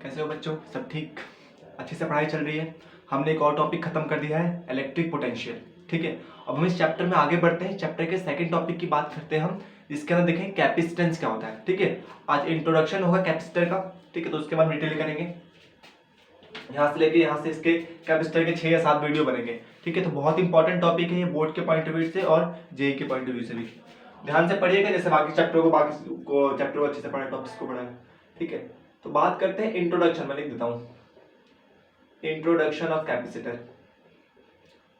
कैसे हो बच्चों? सब ठीक? अच्छे से पढ़ाई चल रही है? हमने एक और टॉपिक खत्म कर दिया है, इलेक्ट्रिक पोटेंशियल। ठीक है, अब हम इस चैप्टर में आगे बढ़ते हैं। चैप्टर के सेकंड टॉपिक की बात करते हैं हम, जिसके अंदर देखें कैपेसिटेंस क्या होता है। ठीक है, आज इंट्रोडक्शन होगा कैपेसिटर का। ठीक है, तो उसके बाद डिटेल करेंगे, यहाँ से लेके यहाँ से इसके कैपेसिटर के 6 या 7 वीडियो बनेंगे। ठीक है, तो बहुत इंपॉर्टेंट टॉपिक है ये, बोर्ड के पॉइंट ऑफ व्यू से और जेई के पॉइंट ऑफ व्यू से भी। ध्यान से पढ़िएगा, जैसे बाकी चैप्टर को अच्छे से पढ़े, टॉपिक्स को पढ़ाए। ठीक है, तो बात करते हैं इंट्रोडक्शन। मैं लिख देता हूँ इंट्रोडक्शन ऑफ कैपेसिटर।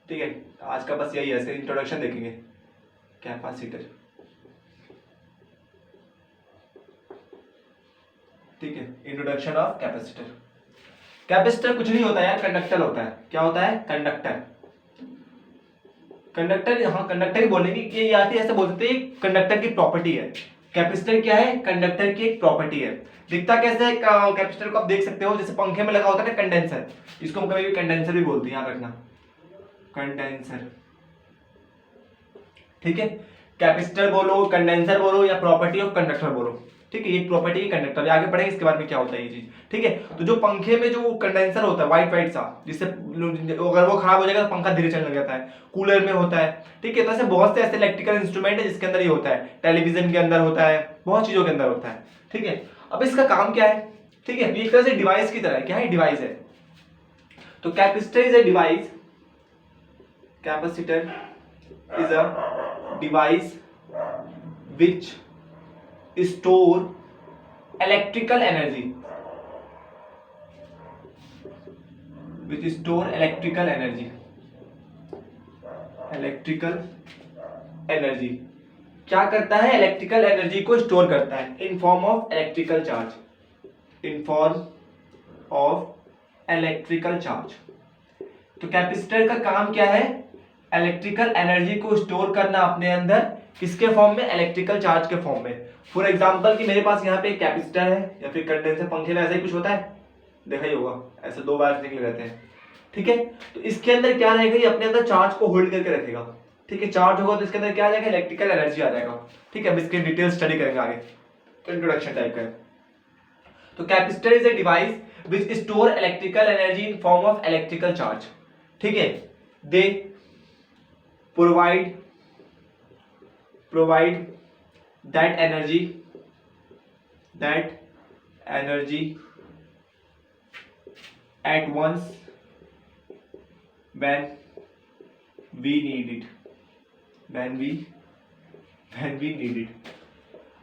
ठीक है, आज का बस यही है, इसका इंट्रोडक्शन देखेंगे कैपेसिटर। ठीक है, इंट्रोडक्शन ऑफ कैपेसिटर। कैपेसिटर कुछ नहीं होता यार, कंडक्टर होता है। क्या होता है? कंडक्टर। कंडक्टर, हाँ कंडक्टर ही बोलेंगे कि ये आती है, ऐसे बोलते हैं कंडक्टर की प्रॉपर्टी है। कैपेसिटर क्या है? कंडक्टर की एक प्रॉपर्टी है। दिखता कैसे है कैपेसिटर को? आप देख सकते हो, जैसे पंखे में लगा होता है ना कंडेंसर, इसको हम कभी कंडेंसर भी बोलते हैं, याद रखना, कंडेंसर। ठीक है, कैपेसिटर बोलो, कंडेंसर बोलो या प्रॉपर्टी ऑफ कंडक्टर बोलो। ठीक है, ये प्रॉपर्टी है कंडक्टर। आगे पढ़ेंगे इसके बारे में क्या होता है ये चीज। ठीक है, तो जो पंखे में जो कंडेंसर होता है व्हाइट व्हाइट सा, जिससे अगर वो खराब हो जाएगा तो पंखा धीरे चलने लग जाता है। कूलर में होता है। ठीक है, तो ऐसे बहुत से ऐसे इलेक्ट्रिकल इंस्ट्रूमेंट है जिसके अंदर ये होता है। टेलीविजन के अंदर होता है, बहुत चीजों के अंदर होता है। ठीक है, अब इसका काम क्या है? ठीक है, एक तरह से डिवाइस की तरह है। क्या है? डिवाइस है। तो capacitor is a device, capacitor is a device which store electrical energy, क्या करता है? इलेक्ट्रिकल एनर्जी को स्टोर करता है in form of electrical charge. तो कैपेसिटर का काम क्या है? इलेक्ट्रिकल एनर्जी को स्टोर करना अपने अंदर, किसके फॉर्म में? इलेक्ट्रिकल चार्ज के फॉर्म में। फॉर एग्जांपल कि मेरे पास यहाँ पे एक कैपेसिटर है या फिर कंडेंसर, पंखे में ऐसा ही कुछ होता है, देखा ही होगा, ऐसे 2 वायर निकले रहते हैं। ठीक है, तो इसके अंदर क्या रहेगा? ये अपने अंदर चार्ज को होल्ड करके रखेगा। ठीक है, चार्ज होगा तो इसके अंदर क्या आ जाएगा? इलेक्ट्रिकल एनर्जी आ जाएगा। ठीक है, अब इसके डिटेल स्टडी करेंगे आगे, तो इंट्रोडक्शन टाइप का है। तो capacitor is a device which store electrical energy in form of electrical charge. ठीक है, दे provide that energy at once when we need it,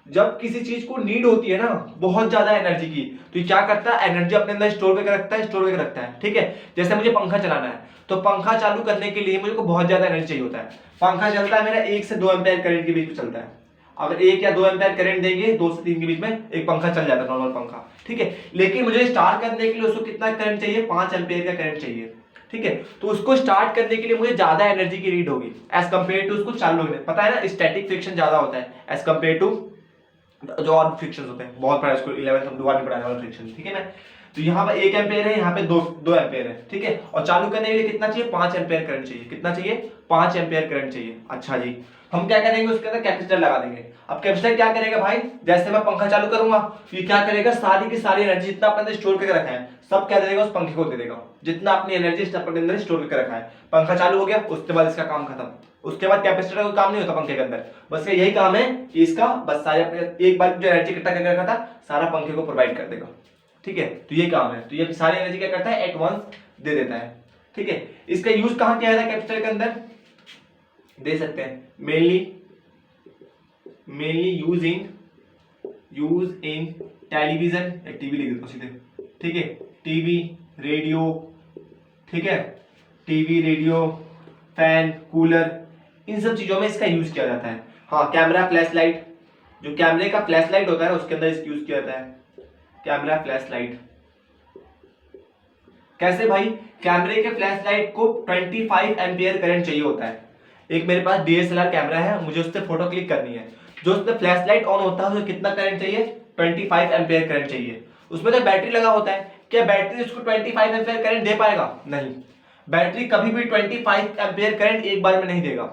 जब किसी चीज को नीड होती है ना, बहुत ज्यादा एनर्जी की, तो ये क्या करता है? एनर्जी अपने अंदर स्टोर करके रखता है। ठीक है, जैसे मुझे पंखा चलाना है, तो पंखा चालू करने के लिए मुझे को बहुत ज्यादा एनर्जी चाहिए होता है। पंखा चलता है मेरा 1 से 2 एम्पीयर करंट के बीच में चलता है। अगर 1 या 2 एम्पीयर करंट देंगे, 2 से 3 के बीच में एक पंखा चल जाता है, नॉर्मल पंखा। ठीक है, लेकिन मुझे स्टार्ट करने के लिए उसको कितना करंट चाहिए? 5 एम्पीयर का करंट चाहिए। ठीक है, तो उसको स्टार्ट करने के लिए मुझे ज्यादा एनर्जी की नीड होगी एज कंपेयर टू उसको चालू होने। पता है ना, स्टैटिक फ्रिक्शन ज्यादा होता है एज कंपेयर टू जो और फ्रिक्शन होते हैं। बहुत पढ़ा इसको 11th हम दोबारा नहीं पढ़ाने वाला फ्रिक्शन। ठीक है ना, तो यहाँ पर 1 एम्पीयर है, यहाँ पे 2 एम्पीयर है। ठीक है, और चालू करने के लिए कितना चाहिए? 5 एम्पीयर करंट चाहिए। कितना चाहिए? 5 एम्पीयर करंट चाहिए। अच्छा जी, हम क्या करेंगे? उसके अंदर कैपेसिटर लगा देंगे। अब कैपेसिटर क्या करेगा भाई? जैसे मैं पंखा चालू करूंगा, ये क्या करेगा? सारी की सारी एनर्जी जितना अपने अंदर स्टोर करके रखा है, सब क्या दे देगा? उस पंखे को दे देगा, जितना अपनी एनर्जी अपने अंदर स्टोर करके रखा है। पंखा चालू हो गया, उसके बाद इसका काम खत्म। उसके बाद कैपेसिटर का कोई काम नहीं होता पंखे के अंदर, बस यही काम है कि इसका बस सारे अपने एक बार जो एनर्जी इकट्ठा करके रखा था, सारा पंखे को प्रोवाइड कर देगा। ठीक है, तो ये काम है। तो ये सारी एनर्जी क्या करता है? एट वंस दे देता है। ठीक है, इसका यूज कहां किया जाता है कैपेसिटर के अंदर? दे सकते हैं mainly use in television, TV लिख देता हूं सीधे। ठीक है, टीवी, रेडियो। ठीक है, टीवी, रेडियो, फैन, कूलर, इन सब चीजों में इसका यूज किया जाता है। हाँ, कैमरा, फ्लैश लाइट, जो कैमरे का फ्लैश लाइट होता है ना, उसके अंदर इसका यूज किया जाता है। कैमरा फ्लैश लाइट कैसे भाई? कैमरे के फ्लैश लाइट को 25 एम्पीयर करंट चाहिए होता है। एक मेरे पास डीएसएलआर कैमरा है, मुझे उससे फोटो क्लिक करनी है, जो उसमें फ्लैश लाइट ऑन होता है उसमें कितना करंट चाहिए? 25 एम्पीयर करंट चाहिए। उसमें तो बैटरी लगा होता है, क्या बैटरी उसको 25 एम्पीयर करंट दे पाएगा? नहीं, बैटरी कभी भी 25 एम्पीयर करंट एक बार में नहीं देगा।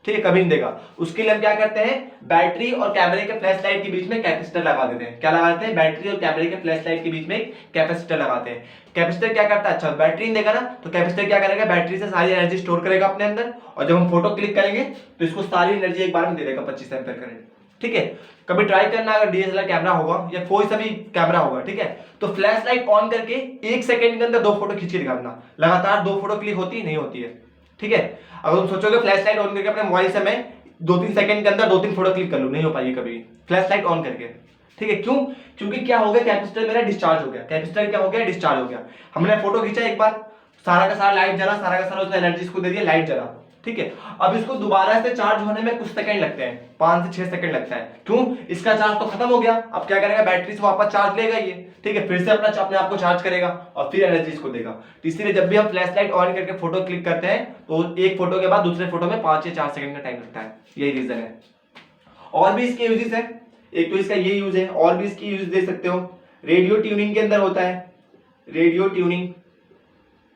ठीक है, कभी नहीं देगा। उसके लिए हम क्या करते हैं, बैटरी और कैमरे के फ्लैश लाइट के बीच में कैपेसिटर लगा देते हैं। क्या लगाते हैं, बैटरी और कैमरे के फ्लैश लाइट के बीच में कैपेसिटर लगाते हैं। कैपेसिटर क्या करता है, अच्छा बैटरी नहीं देगा ना, तो कैपेसिटर क्या करेगा, बैटरी से सारी एनर्जी स्टोर करेगा अपने अंदर, और जब हम फोटो क्लिक करेंगे तो इसको सारी एनर्जी एक बार में दे देगा 25 एम्पीयर करंट। ठीक है, कभी ट्राई करना, अगर डीएसएलआर कैमरा होगा या कोई सा भी कैमरा होगा, ठीक है, तो फ्लैश लाइट ऑन करके 1 सेकंड के अंदर 2 फोटो खींच के दिखाना। लगातार 2 फोटो क्लिक होती नहीं होती है। ठीक है, अगर तुम सोचोगे फ्लैश लाइट ऑन करके अपने मोबाइल से मैं 2-3 सेकंड के अंदर 2-3 फोटो क्लिक कर लूं, नहीं हो पाएगी कभी फ्लैश लाइट ऑन करके। ठीक है, क्यों, क्योंकि क्या हो गया, कैपेसिटर मेरा डिस्चार्ज हो गया। कैपेसिटर क्या हो गया, डिस्चार्ज हो गया। हमने फोटो खींचा एक बार, सारा का सारा लाइट जला, सारा का सारा उसने एनर्जी इसको दे दिया, लाइट जला। ठीक है, अब इसको दोबारा से चार्ज होने में कुछ सेकंड लगते हैं, 5 से 6 सेकंड लगता है। क्यों, इसका चार्ज तो खत्म हो गया। अब क्या करेगा, बैटरी से वापस चार्ज लेगा ये, ठीक है, फिर से अपने आप को चार्ज करेगा और फिर एनर्जी इसको देगा। तो इसलिए जब भी हम फ्लैश लाइट ऑन करके फोटो क्लिक करते हैं तो एक फोटो के बाद दूसरे फोटो में 5 या 4 सेकंड का टाइम लगता है। यही रीजन है। और भी इसके यूजेस है, एक तो इसका ये यूज है, और भी इसकी यूज दे सकते हो। रेडियो ट्यूनिंग के अंदर होता है, रेडियो ट्यूनिंग।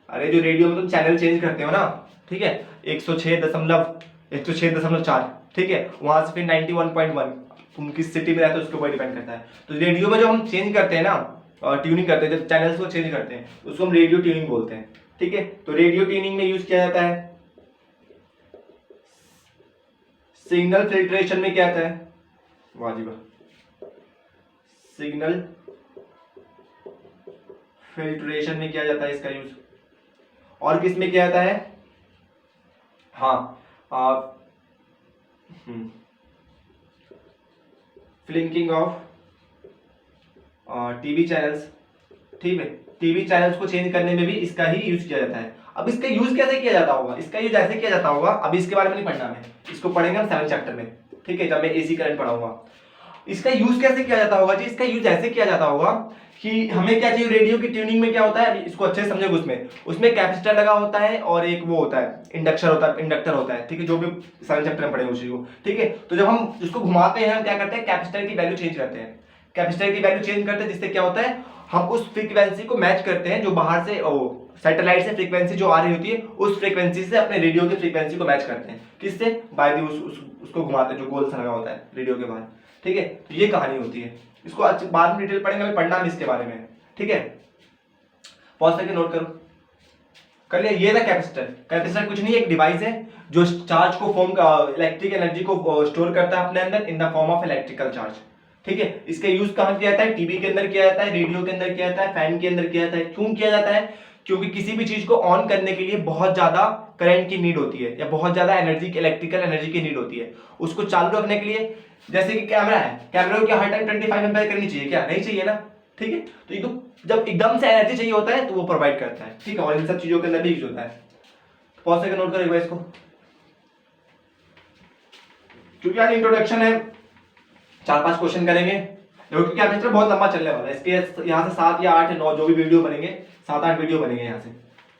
अरे जो रेडियो में तुम चैनल चेंज करते हो ना, ठीक है, 106.4, ठीक है, वहां से फिर 91.1, तुम किस सिटी में रहते हो उसके ऊपर डिपेंड करता है। तो रेडियो में जो हम चेंज करते हैं ना, ट्यूनिंग करते हैं, जब चैनल्स को चेंज करते हैं उसको हम रेडियो ट्यूनिंग बोलते हैं। ठीक है, तो रेडियो ट्यूनिंग में यूज किया जाता है। सिग्नल फिल्ट्रेशन में क्या आता है, वाजिबा, सिग्नल फिल्ट्रेशन में किया जाता है इसका यूज। और किस में किया जाता है, हाँ, फ्लिंकिंग ऑफ टीवी चैनल्स। ठीक है, टीवी चैनल्स को चेंज करने में भी इसका ही यूज किया जाता है। अब इसका यूज कैसे किया जाता होगा, इसका यूज ऐसे किया जाता होगा, अभी इसके बारे में नहीं पढ़ना हमें, इसको पढ़ेंगे हम 7 चैप्टर में। ठीक है, जब मैं एसी करंट पढ़ाऊंगा। इसका यूज कैसे किया जाता होगा जी, इसका यूज ऐसे किया जाता होगा कि हमें क्या चाहिए, रेडियो की ट्यूनिंग में क्या होता है, इसको अच्छे से समझेंगे। उसमें कैपेसिटर लगा होता है और एक वो होता है इंडक्टर होता है। ठीक है, जो भी 7 चैप्टर में पढ़ेंगे उसी को। ठीक है, तो जब हम उसको घुमाते हैं, हम क्या करते हैं, कैपेसिटर की वैल्यू चेंज करते हैं। कैपेसिटर की वैल्यू चेंज करते हैं, जिससे क्या होता है, हम उस फ्रीक्वेंसी को मैच करते हैं जो बाहर से सैटेलाइट से फ्रीक्वेंसी जो आ रही होती है, उस फ्रीक्वेंसी से अपने रेडियो की फ्रीक्वेंसी को मैच करते हैं। किससे, बाय द उसको घुमाते हैं जो गोल सा लगा होता है रेडियो के बाहर। ठीक है, तो ये कहानी होती है। इसको बाद में डिटेल पढ़ेंगे, पढ़ना हम इसके बारे में। ठीक है, पॉज करके नोट करो, कर लिया। ये था कैपेसिटर। कैपेसिटर कुछ नहीं, एक डिवाइस है जो चार्ज को इलेक्ट्रिक एनर्जी को स्टोर करता है अपने अंदर in the form of electrical charge. ठीक है, इसका यूज कहां किया जाता है, टीवी के अंदर किया जाता है, रेडियो के अंदर किया जाता है, फैन के अंदर किया जाता है। क्यों किया जाता है, क्योंकि किसी भी चीज को ऑन करने के लिए बहुत ज्यादा करंट की नीड होती है, या बहुत ज्यादा एनर्जी, इलेक्ट्रिकल एनर्जी की नीड होती है उसको चालू रखने के लिए। जैसे कि कैमरा है, कैमरे को क्या हर टाइम 25 एम्पीयर करनी चाहिए, क्या नहीं चाहिए ना। ठीक है, तो ये तो जब एकदम से एनर्जी चाहिए होता है तो वो प्रोवाइड करता है। ठीक है, और इन सब चीजों के अंदर भी यूज होता है। पॉज करके नोट करो इसको, क्योंकि आज इंट्रोडक्शन है, 4-5 क्वेश्चन करेंगे। देखो कैपेसिटर बहुत लंबा चलने वाला है, इसके यहाँ से 7 या 8 या 9 जो भी वीडियो बनेंगे, 7-8 वीडियो बनेंगे यहाँ से।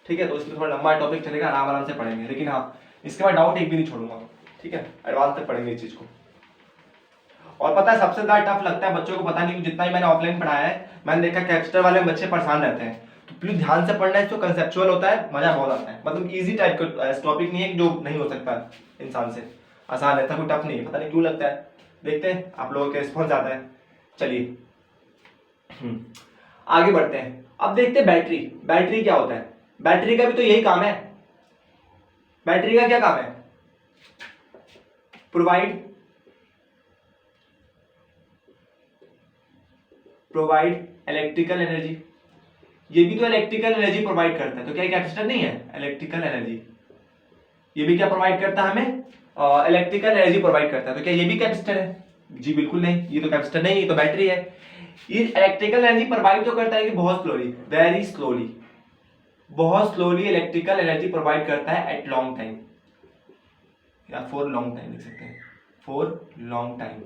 ठीक है, तो इसमें थोड़ा लंबा टॉपिक चलेगा, आराम से पढ़ेंगे, लेकिन हाँ इसके बाद डाउट एक भी नहीं छोड़ूंगा। ठीक है, एडवांस तक पढ़ेंगे इस चीज को। और पता है सबसे ज्यादा टफ लगता है बच्चों को, पता नहीं जितना ही मैंने ऑफलाइन पढ़ाया है, मैंने देखा कैपेसिटर वाले बच्चे परेशान रहते हैं। तो प्लीज ध्यान से पढ़ना है, इसको कंसेप्चुअल होता है, मजा बहुत आता है। मतलब इजी टाइप का टॉपिक नहीं है जो नहीं हो सकता इंसान से, आसान है, कोई टफ नहीं है। पता नहीं क्यों लगता है, देखते हैं आप लोगों के रिस्पॉन्स आता है। चलिए आगे बढ़ते हैं। अब देखते हैं बैटरी। बैटरी क्या होता है, बैटरी का भी तो यही काम है। बैटरी का क्या काम है, प्रोवाइड इलेक्ट्रिकल एनर्जी। ये भी तो इलेक्ट्रिकल एनर्जी प्रोवाइड करता है। तो क्या ये कैपेसिटर नहीं है, इलेक्ट्रिकल एनर्जी। ये भी क्या प्रोवाइड करता है हमें, इलेक्ट्रिकल एनर्जी प्रोवाइड करता है। तो क्या ये भी कैपेसिटर है, जी बिल्कुल नहीं, ये तो कैपेसिटर नहीं, ये तो बैटरी है। ये इलेक्ट्रिकल एनर्जी प्रोवाइड तो करता है कि बहुत स्लोली, वेरी स्लोली, बहुत स्लोली इलेक्ट्रिकल एनर्जी प्रोवाइड करता है एट लॉन्ग टाइम, या फॉर लॉन्ग टाइम लिख सकते हैं, फॉर लॉन्ग टाइम।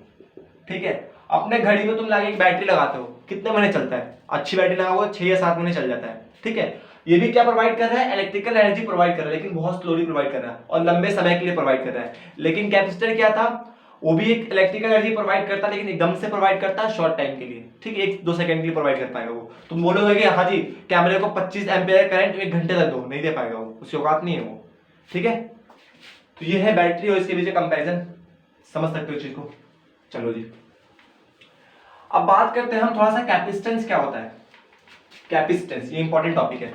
ठीक है, अपने घड़ी में तुम लाके एक बैटरी लगाते हो, कितने महीने चलता है, अच्छी बैटरी लगाओगे 6 या 7 महीने चल जाता है। ठीक है, ये भी क्या प्रोवाइड कर रहा है, इलेक्ट्रिकल एनर्जी प्रोवाइड कर रहा है, लेकिन बहुत स्लोली प्रोवाइड कर रहा है और लंबे समय के लिए प्रोवाइड कर रहा है। लेकिन कैपेसिटर क्या था, वो भी एक इलेक्ट्रिकल एनर्जी प्रोवाइड करता है, लेकिन एकदम से प्रोवाइड करता है शॉर्ट टाइम के लिए। ठीक है, 1-2 सेकंड के लिए प्रोवाइड कर पाएगा वो। तुम बोलोगे कि हाँ जी कैमरे को 25 एम्पीयर करंट 1 घंटे तक दो, नहीं दे पाएगा वो, उसकी औकात नहीं है वो। ठीक है, तो ये है बैटरी और इसके बीच कंपैरिजन, समझ सकते हो इस चीज को। चलो जी, अब बात करते हैं हम थोड़ा सा कैपेसिटेंस क्या होता है। कैपेसिटेंस ये इंपॉर्टेंट टॉपिक है,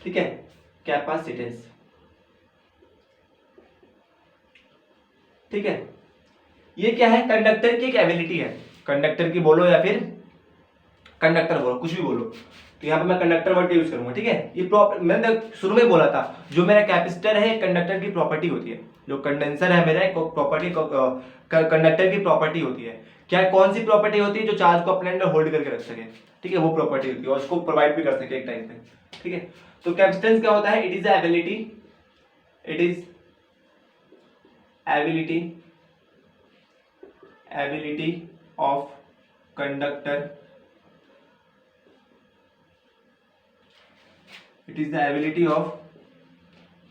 ठीक है। कैपेसिटेंस, ठीक है, ये क्या है? कंडक्टर की एक एबिलिटी है। कंडक्टर की बोलो या फिर कंडक्टर बोलो, कुछ भी बोलो, तो यहाँ पे मैं कंडक्टर वर्ड यूज करूंगा, ठीक है। ये मैंने शुरू में बोला था, जो मेरा कैपेसिटर है कंडक्टर की प्रॉपर्टी होती है। जो कंडेंसर है मेरा प्रॉपर्टी, कंडक्टर की प्रॉपर्टी होती है। क्या कौन सी प्रॉपर्टी होती है? जो चार्ज को अपने अंदर होल्ड करके रख सके, ठीक है, वो प्रॉपर्टी होती है और उसको प्रोवाइड भी कर सके एक टाइम पे, ठीक है। तो कैपेसिटेंस क्या होता है? It is the ability, it is ability of conductor, it is the ability of,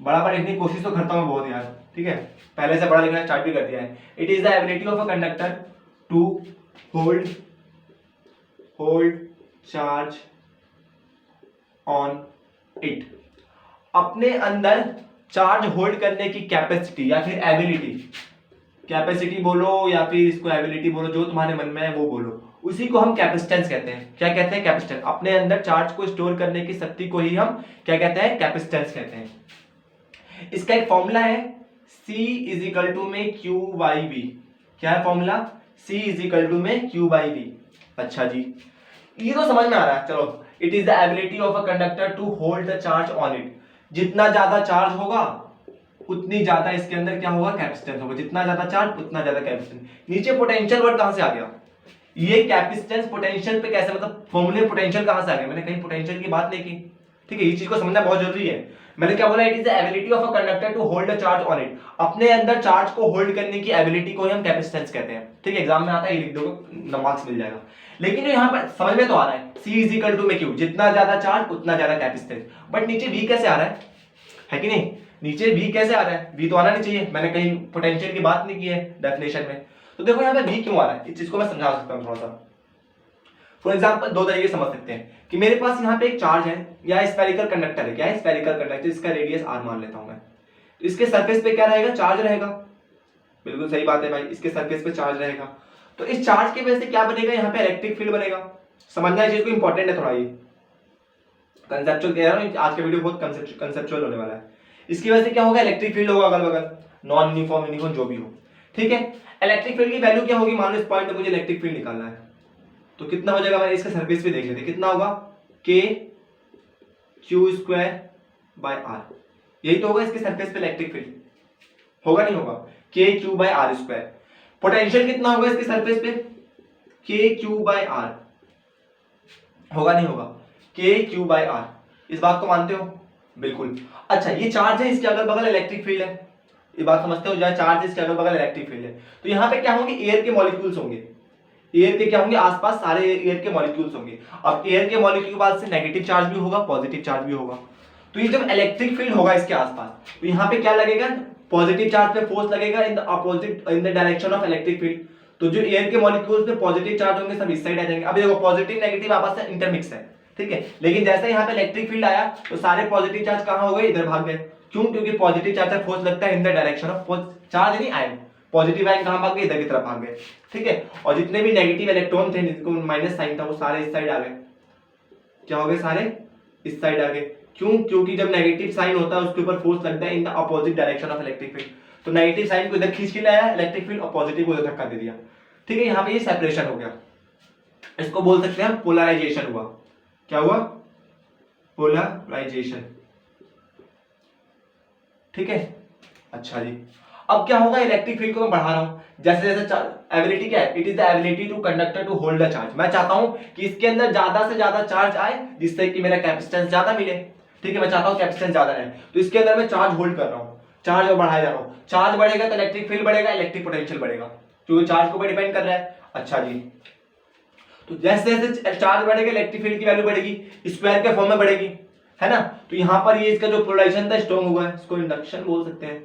बड़ा बड़ा लिखने की कोशिश तो करता हूं बहुत यार, ठीक है, पहले से बड़ा लिखना स्टार्ट भी कर दिया है। It is the ability of a conductor to hold charge on it, अपने अंदर चार्ज होल्ड करने की कैपेसिटी या फिर एबिलिटी, कैपेसिटी बोलो या फिर इसको एबिलिटी बोलो, जो तुम्हारे मन में है वो बोलो, उसी को हम कैपेसिटेंस कहते हैं। क्या कहते हैं? कैपेसिटेंस। अपने अंदर चार्ज को स्टोर करने की शक्ति को ही हम क्या कहते हैं? कैपेसिटेंस कहते हैं। इसका एक फॉर्मूला है, C इज इक्वल टू में Q बाई V। क्या है formula? C is equal to में Q बाई V। अच्छा जी, ये तो समझ में आ रहा है। चलो, it is the ability of a conductor to hold the charge on it. जितना ज्यादा चार्ज होगा उतनी ज्यादा इसके अंदर क्या होगा? कैपेसिटेंस होगा। जितना ज्यादा चार्ज उतना ज्यादा कैपेसिटेंस। नीचे पोटेंशियल वर्ड कहां से आ गया? ये कैपेसिटेंस पोटेंशियल पे कैसे, मतलब फॉर्मूले पोटेंशियल कहां से आ गया? मैंने कहीं पोटेंशियल की बात नहीं की, ठीक है। ये चीज को समझना बहुत जरूरी है। मैंने क्या बोला? It is the ability of a conductor to hold a charge on it. अपने अंदर चार्ज को होल्ड करने की एबिलिटी को ही हम कैपेसिटेंस कहते हैं, ठीक है। एग्जाम में आता है, ये लिख दो, मार्क्स मिल जाएगा। लेकिन जो यहाँ पर समझ में तो आ रहा है, C इज इक्वल टू में Q, जितना ज्यादा चार्ज उतना ज्यादा कैपेसिटेंस। बट नीचे V कैसे आ रहा है कि नहीं? नीचे V कैसे आ रहा है? V तो आना नहीं चाहिए, मैंने कहीं पोटेंशियल की बात नहीं की है डेफिनेशन में। तो देखो यहाँ पे V क्यों आ रहा है, इस चीज को मैं समझा सकता हूँ थोड़ा सा। फॉर एग्जाम्पल दो तरीके समझ सकते हैं कि मेरे पास यहाँ पे एक चार्ज है या स्फेरिकल कंडक्टर है। क्या है? स्फेरिकल कंडक्टर, इसका रेडियस r मान लेता हूं मैं। तो इसके सरफेस पे क्या रहेगा? चार्ज रहेगा। बिल्कुल सही बात है भाई, इसके सरफेस पे चार्ज रहेगा। तो इस चार्ज की वजह से क्या बनेगा? यहाँ पे इलेक्ट्रिक फील्ड बनेगा। समझना इस चीज को, इंपॉर्टेंट है थोड़ा, ये कंसेप्चुअल कह रहा हूँ, आज का वीडियो बहुत कंसेप्चुअल होने वाला है। इसकी वजह से क्या होगा? इलेक्ट्रिक फील्ड होगा अगल बगल, नॉन यूनिफॉर्म यूनिफॉर्म जो भी हो, ठीक है। इलेक्ट्रिक फील्ड की वैल्यू क्या होगी? मान लो इस पॉइंट पे मुझे इलेक्ट्रिक फील्ड निकालना है, तो कितना हो जाएगा? मैंने इसका सरफेस पे देख लेते, कितना होगा? K Q square by R। यही तो होगा इसके सरफेस पे इलेक्ट्रिक फील्ड, होगा नहीं होगा? K Q by R square. Potential कितना होगा इसके सरफेस पे? K Q बाय R, होगा नहीं होगा? K Q by R। इस बात को मानते हो? बिल्कुल। अच्छा, ये चार्ज है, इसके अगल बगल इलेक्ट्रिक फील्ड है, ये बात समझते हो? जहाँ चार्ज है इसके अगल बगल इलेक्ट्रिक फील्ड है, तो यहाँ पे क्या होंगे? एयर के मॉलिक्यूल्स होंगे। एयर के क्या होंगे? आसपास सारे एयर के मॉलिक्यूल्स होंगे। अब एयर के मॉलिक्यूल के बाद से नेगेटिव चार्ज भी होगा, पॉजिटिव चार्ज भी होगा। तो ये जब इलेक्ट्रिक फील्ड होगा इसके आसपास, तो यहाँ पे क्या लगेगा? पॉजिटिव चार्ज पे फोर्स लगेगा in the opposite, in the direction of electric field. तो जो एयर के मॉलिक्यूल्स में पॉजिटिव चार्ज होंगे सब इस साइड आ जाएंगे। अभी देखो, पॉजिटिव नेगेटिव आपस में इंटरमिक्स है, ठीक है। लेकिन जैसे यहाँ पे इलेक्ट्रिक फील्ड आया तो सारे पॉजिटिव चार्ज कहाँ हो गए? इधर भाग गए। क्यों? क्योंकि पॉजिटिव चार्ज का फोर्स लगता है in the direction of charge, नहीं आयन। पॉजिटिव आयन कहां भाग गए? इधर की तरफ भाग गए, ठीक है। और जितने भी नेगेटिव इलेक्ट्रॉन थे जिनको माइनस साइन था वो सारे इस साइड आ गए। क्या हो गए? सारे इस साइड आ गए। क्यों? क्योंकि जब नेगेटिव साइन होता है उसके ऊपर फोर्स लगता है in the opposite direction of electric field. तो नेगेटिव साइन को इधर खींच के लाया इलेक्ट्रिक फील्ड और पॉजिटिव को इधर धक्का दे दिया, ठीक है। यहाँ पे ये सेपरेशन हो गया, इसको बोल सकते हैं पोलराइजेशन हुआ। क्या हुआ? पोलराइजेशन, ठीक है। अच्छा जी, अब क्या होगा? इलेक्ट्रिक फील्ड को मैं बढ़ा रहा हूं, जैसे जैसे एबिलिटी क्या है? It is the ability to conductor to hold the charge. मैं चाहता हूं कि इसके अंदर ज्यादा से ज्यादा चार्ज आए जिससे कि मेरा कैपेसिटेंस ज्यादा मिले, ठीक है। मैं चाहता हूं कैपेसिटेंस ज्यादा रहे, तो इसके अंदर मैं चार्ज होल्ड कर रहा हूं, चार्ज और बढ़ाया जा रहा हूं। चार्ज बढ़ेगा तो इलेक्ट्रिक फील्ड बढ़ेगा, इलेक्ट्रिक पोटेंशियल बढ़ेगा, क्योंकि चार्ज को डिपेंड कर रहा है। अच्छा जी, तो जैसे जैसे चार्ज बढ़ेगा इलेक्ट्रिक फील्ड की वैल्यू बढ़ेगी, स्क्वायर के फॉर्म में बढ़ेगी, है ना। तो यहां पर ये इसका जो पोलराइजेशन था स्ट्रॉन्ग हुआ है, इसको इंडक्शन बोल सकते हैं,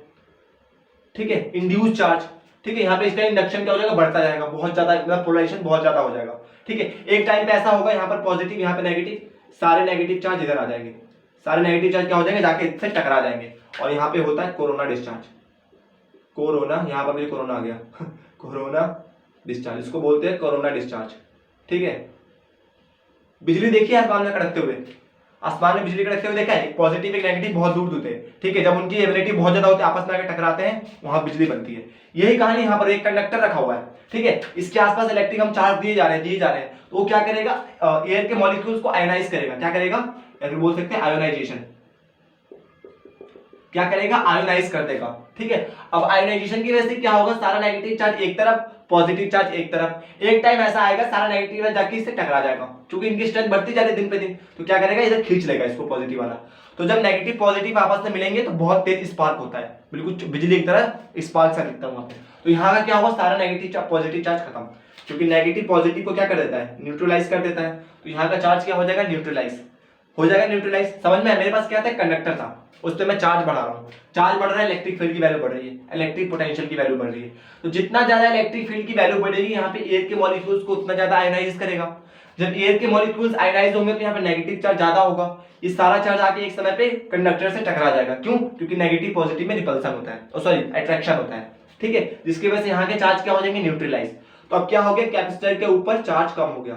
ठीक है। इंड्यूस चार्ज, ठीक है। यहाँ पे इसका इंडक्शन क्या हो जाएगा? बढ़ता जाएगा, बहुत ज्यादा, मतलब पोलराइजेशन बहुत ज्यादा हो जाएगा, ठीक है। एक टाइम पे ऐसा होगा यहाँ पर पॉजिटिव, यहाँ पे नेगेटिव, सारे नेगेटिव चार्ज इधर आ जाएंगे, सारे नेगेटिव चार्ज क्या हो जाएंगे? जाके इससे टकरा जाएंगे, और यहाँ पे होता है कोरोना डिस्चार्ज, कोरोना, यहाँ पर मुझे कोरोना आ गया कोरोना डिस्चार्ज, इसको बोलते हैं कोरोना डिस्चार्ज। ठीक है, बिजली देखिए आसमान में कड़कते हुए, आसमान में बिजली कड़कते हुए देखा है, एक पॉजिटिव एक नेगेटिव बहुत दूर दूर थे। ठीक है, जब उनकी एबिलिटी बहुत ज्यादा होती है, आपस में आकर टकराते हैं, वहां बिजली बनती है। यही कहानी यहाँ पर एक कंडक्टर रखा हुआ है। ठीक है, इसके आसपास इलेक्ट्रिक हम चार्ज दिए जा रहे हैं, तो वो क्या करेगा, एयर के मॉलिक्यूल्स को आयोनाइज करेगा। क्या करेगा, या फिर बोल सकते हैं आयोनाइजेशन। क्या करेगा, आयोनाइज कर देगा। ठीक है, अब आयोनाइजेशन की वजह से क्या होगा, सारा नेगेटिव चार्ज एक तरफ, पॉजिटिव चार्ज एक तरफ। एक टाइम ऐसा आएगा सारा नेगेटिव जाके इससे टकरा जाएगा, क्योंकि इनकी स्ट्रेंथ बढ़ती जा रही है दिन पे दिन, तो क्या करेगा, इधर खींच लेगा इसको पॉजिटिव वाला। तो जब नेगेटिव पॉजिटिव आपस में मिलेंगे तो बहुत तेज स्पार्क होता है, बिल्कुल बिजली की तरह स्पार्क सा दिखता है वहां पे। तो यहाँ का क्या हुआ, सारा नेगेटिव पॉजिटिव चार्ज खत्म, क्योंकि नेगेटिव पॉजिटिव को क्या कर देता है, न्यूट्रलाइज कर देता है। तो यहाँ का चार्ज क्या हो जाएगा, न्यूट्रलाइज हो जाएगा, न्यूट्रलाइज। समझ में आया, मेरे पास क्या था, कंडक्टर था, उस पर मैं चार्ज बढ़ा रहा हूँ, चार्ज बढ़ रहा है, इलेक्ट्रिक फील्ड की वैल्यू बढ़ रही है, इलेक्ट्रिक पोटेंशियल की वैल्यू बढ़ रही है। तो जितना ज्यादा इलेक्ट्रिक फील्ड की वैल्यू बढ़ेगी, यहाँ पे एयर के मॉलिक्यूल्स को उतना ज्यादा आयोनाइज करेगा। जब एयर के मॉलिक्यूल्स आयोनाइज होंगे तो यहाँ पे नेगेटिव चार्ज ज्यादा होगा, ये सारा चार्ज आके एक समय पे कंडक्टर से टकरा जाएगा। क्यों, क्योंकि नेगेटिव पॉजिटिव में रिपल्सन होता है, सॉरी अट्रैक्शन होता है। ठीक है, जिसकी वजह से यहाँ के चार्ज क्या हो जाएंगे, न्यूट्रलाइज। तो अब क्या हो गया, कैपेसिटर के ऊपर चार्ज कम हो गया,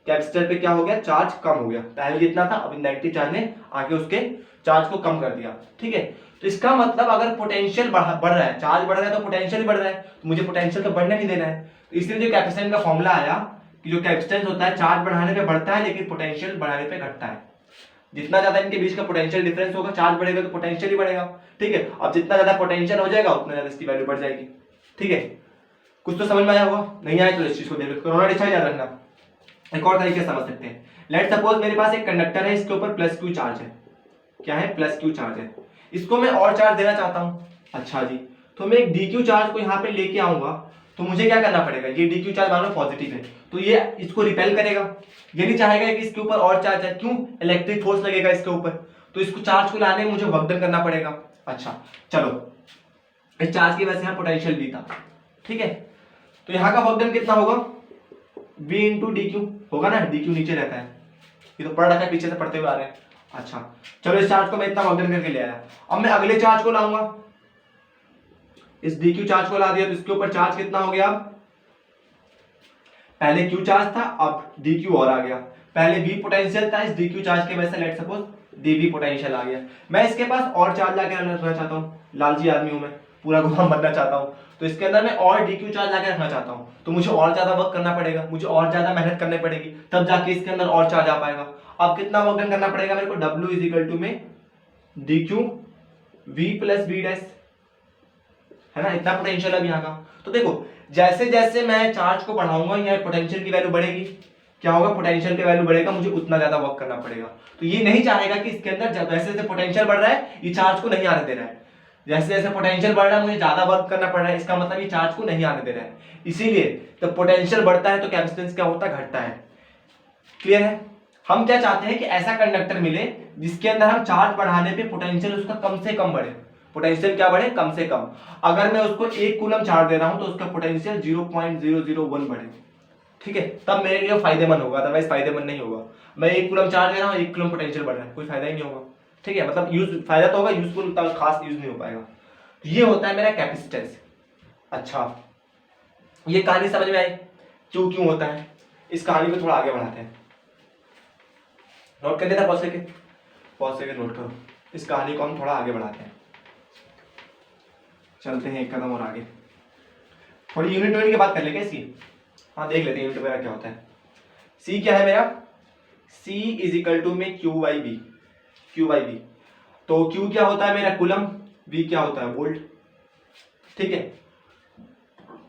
कैपेसिटर पे क्या हो गया, चार्ज कम हो गया। पहले जितना था, अब नेगेटिव चार्ज ने आके उसके चार्ज को कम कर दिया। ठीक है, तो इसका मतलब अगर पोटेंशियल बढ़ रहा है, चार्ज बढ़ रहा है तो पोटेंशियल बढ़ रहा है, तो मुझे पोटेंशियल तो बढ़ने नहीं देना है। तो इसलिए जो कैपेसिटेंस का फॉर्मूला आया कि जो कैपेसिटेंस होता है चार्ज बढ़ाने पे बढ़ता है, लेकिन पोटेंशियल बढ़ाने पे घटता है। जितना ज्यादा इनके बीच का पोटेंशियल डिफरेंस होगा, चार्ज बढ़ेगा तो पोटेंशियल ही बढ़ेगा। ठीक है, अब जितना ज्यादा पोटेंशियल हो जाएगा उतना ज्यादा इसकी वैल्यू बढ़ जाएगी। ठीक है, कुछ तो समझ में आया होगा, नहीं आया तो इस चीज को देख लो, कोरोना डिस्चार्ज याद रखना। एक और तरीके से समझ सकते हैं, लेट सपोज मेरे पास एक कंडक्टर है, इसके ऊपर प्लस क्यू चार्ज है। क्या है, प्लस क्यू चार्ज है, इसको मैं और चार्ज देना चाहता हूं। अच्छा जी, तो मैं एक डी क्यू चार्ज को यहाँ पे लेके आऊंगा, तो मुझे क्या करना पड़ेगा, ये डी क्यू चार्ज मान लो पॉजिटिव है, तो ये इसको रिपेल करेगा, ये नहीं चाहेगा कि इसके ऊपर और चार्ज है। क्यों, इलेक्ट्रिक फोर्स लगेगा इसके ऊपर, तो इसको चार्ज को लाने में मुझे वर्क डन करना पड़ेगा। अच्छा चलो, इस चार्ज की वजह से यहाँ पोटेंशियल भी था। ठीक है, तो यहाँ का वर्क डन कितना होगा, v इंटू डी क्यू होगा ना, डी क्यू नीचे रहता है, ये तो पढ़ रखा है, पीछे से पढ़ते हुए आ रहे हैं। अच्छा चलो, इस चार्ज को मैं इतना वर्क डन करके ले आया, अब मैं अगले चार्ज को लाऊंगा, इस डी क्यू चार्ज को ला दिया, तो इसके ऊपर चार्ज कितना हो गया, अब पहले क्यू चार्ज था, अब डी क्यू और आ गया। पहले v पोटेंशियल था, इस डी क्यू चार्ज के वजह से लेट सपोज dv पोटेंशियल आ गया। मैं इसके पास और चार्ज लाके रखना चाहता हूँ, लालची आदमी हूं मैं, पूरा गुलाम बनना चाहता हूँ, तो इसके अंदर मैं और dq चार्ज लाके रखना चाहता हूँ, तो मुझे और ज्यादा वर्क करना पड़ेगा, मुझे और ज्यादा मेहनत करनी पड़ेगी, तब जाके इसके अंदर और चार्ज आ पाएगा। अब कितना वर्क डन करना पड़ेगा मेरे को, w इज इक्वल टू में dq v plus v dash, है ना, इतना पोटेंशियल है यहाँ का। तो देखो, जैसे जैसे मैं चार्ज को बढ़ाऊंगा, यहाँ पोटेंशियल की वैल्यू बढ़ेगी, क्या होगा, पोटेंशियल की वैल्यू बढ़ेगा, मुझे उतना ज्यादा वर्क करना पड़ेगा। तो ये नहीं चाहेगा कि इसके अंदर जैसे जैसे पोटेंशियल बढ़ रहा है, ये चार्ज को नहीं आने दे रहा है, जैसे जैसे पोटेंशियल बढ़ रहा है मुझे ज्यादा वर्क करना पड़ रहा है, इसका मतलब ये चार्ज को नहीं आने दे रहा है। इसीलिए जब पोटेंशियल बढ़ता है तो कैपेसिटेंस क्या होता है, घटता है। क्लियर है, हम क्या चाहते हैं कि ऐसा कंडक्टर मिले जिसके अंदर हम चार्ज बढ़ाने पे पोटेंशियल उसका कम से कम बढ़े, पोटेंशियल क्या बढ़े, कम से कम। अगर मैं उसको 1 कूलम चार्ज दे रहा हूं तो उसका पोटेंशियल 0.001 बढ़े। ठीक है, तब मेरे लिए फायदेमंद होगा, अदरवाइज फायदेमंद नहीं होगा। मैं 1 कूलम चार्ज दे रहा हूँ, 1 कूलम पोटेंशियल बढ़ रहा है, कोई फायदा ही नहीं होगा। ठीक है, मतलब यूज फायदा तो होगा, यूजफुल खास यूज नहीं हो पाएगा। तो ये होता है मेरा कैपेसिटेंस। अच्छा, ये कहानी समझ में आई, क्यों क्यों होता है। इस कहानी को थोड़ा आगे बढ़ाते हैं, नोट कर लेना, पॉज करके नोट करो। इस कहानी को हम थोड़ा आगे बढ़ाते हैं, चलते हैं एक कदम और आगे। थोड़ी यूनिट की बात कर लेंगे इसकी, हाँ देख लेते हैं यूनिट मेरा क्या होता है। C क्या है मेरा, C इज इक्वल टू में Q by B, Q by B. तो Q क्या होता है मेरा, कूलम, V क्या होता है, वोल्ट। ठीक है,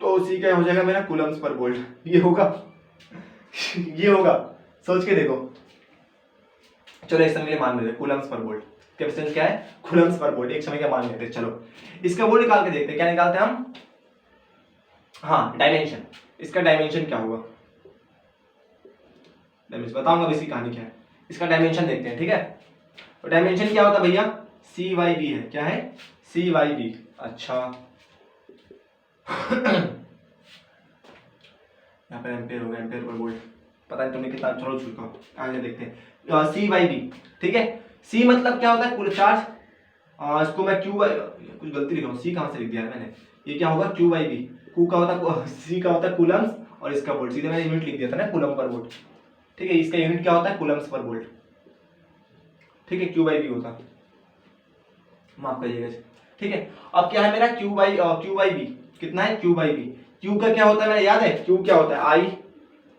तो C क्या हो जाएगा मेरा, कूलम्स पर वोल्ट। ये होगा ये होगा, सोच के देखो। चलो एक समय के लिए मान लेते, कूलम्स पर वोल्ट, कैपेसिटेंस क्या है, कूलम्स पर वोल्ट, एक समय का मान लेते। चलो इसका वोल्ट निकाल के देखते हैं, क्या निकालते हैं हम, हाँ डायमेंशन, इसका डायमेंशन क्या होगा, बताऊंगा अब इसकी कहानी क्या है। इसका डायमेंशन देखते हैं, ठीक है। तो डायमेंशन क्या होता है भैया, सी वाई बी है, क्या है, सी वाई बी। अच्छा यहाँ पर एम्पेयर होगा, एम्पेयर पर वोल्ट, पता नहीं तुमने कितना, चलो छूटो आगे देखते हैं। सी वाई बी, ठीक है। सी मतलब क्या होता है, कुल चार्ज, इसको मैं क्यू, कुछ गलती लिख रहा हूँ, सी कहाँ से लिख दिया है मैंने, ये क्या होगा Q बाई V। Q का होता C का होता है कूलम्स और इसका वोल्ट, सीधे मैंने यूनिट लिख दिया था ना कूलम पर वोल्ट, ठीक है। इसका यूनिट क्या होता है कूलम्स पर वोल्ट, ठीक है, Q बाई V होता, माफ करिएगा, ठीक है। अब क्या है मेरा Q बाई V कितना है Q बाई V। Q का क्या होता है मेरा याद है, Q क्या होता है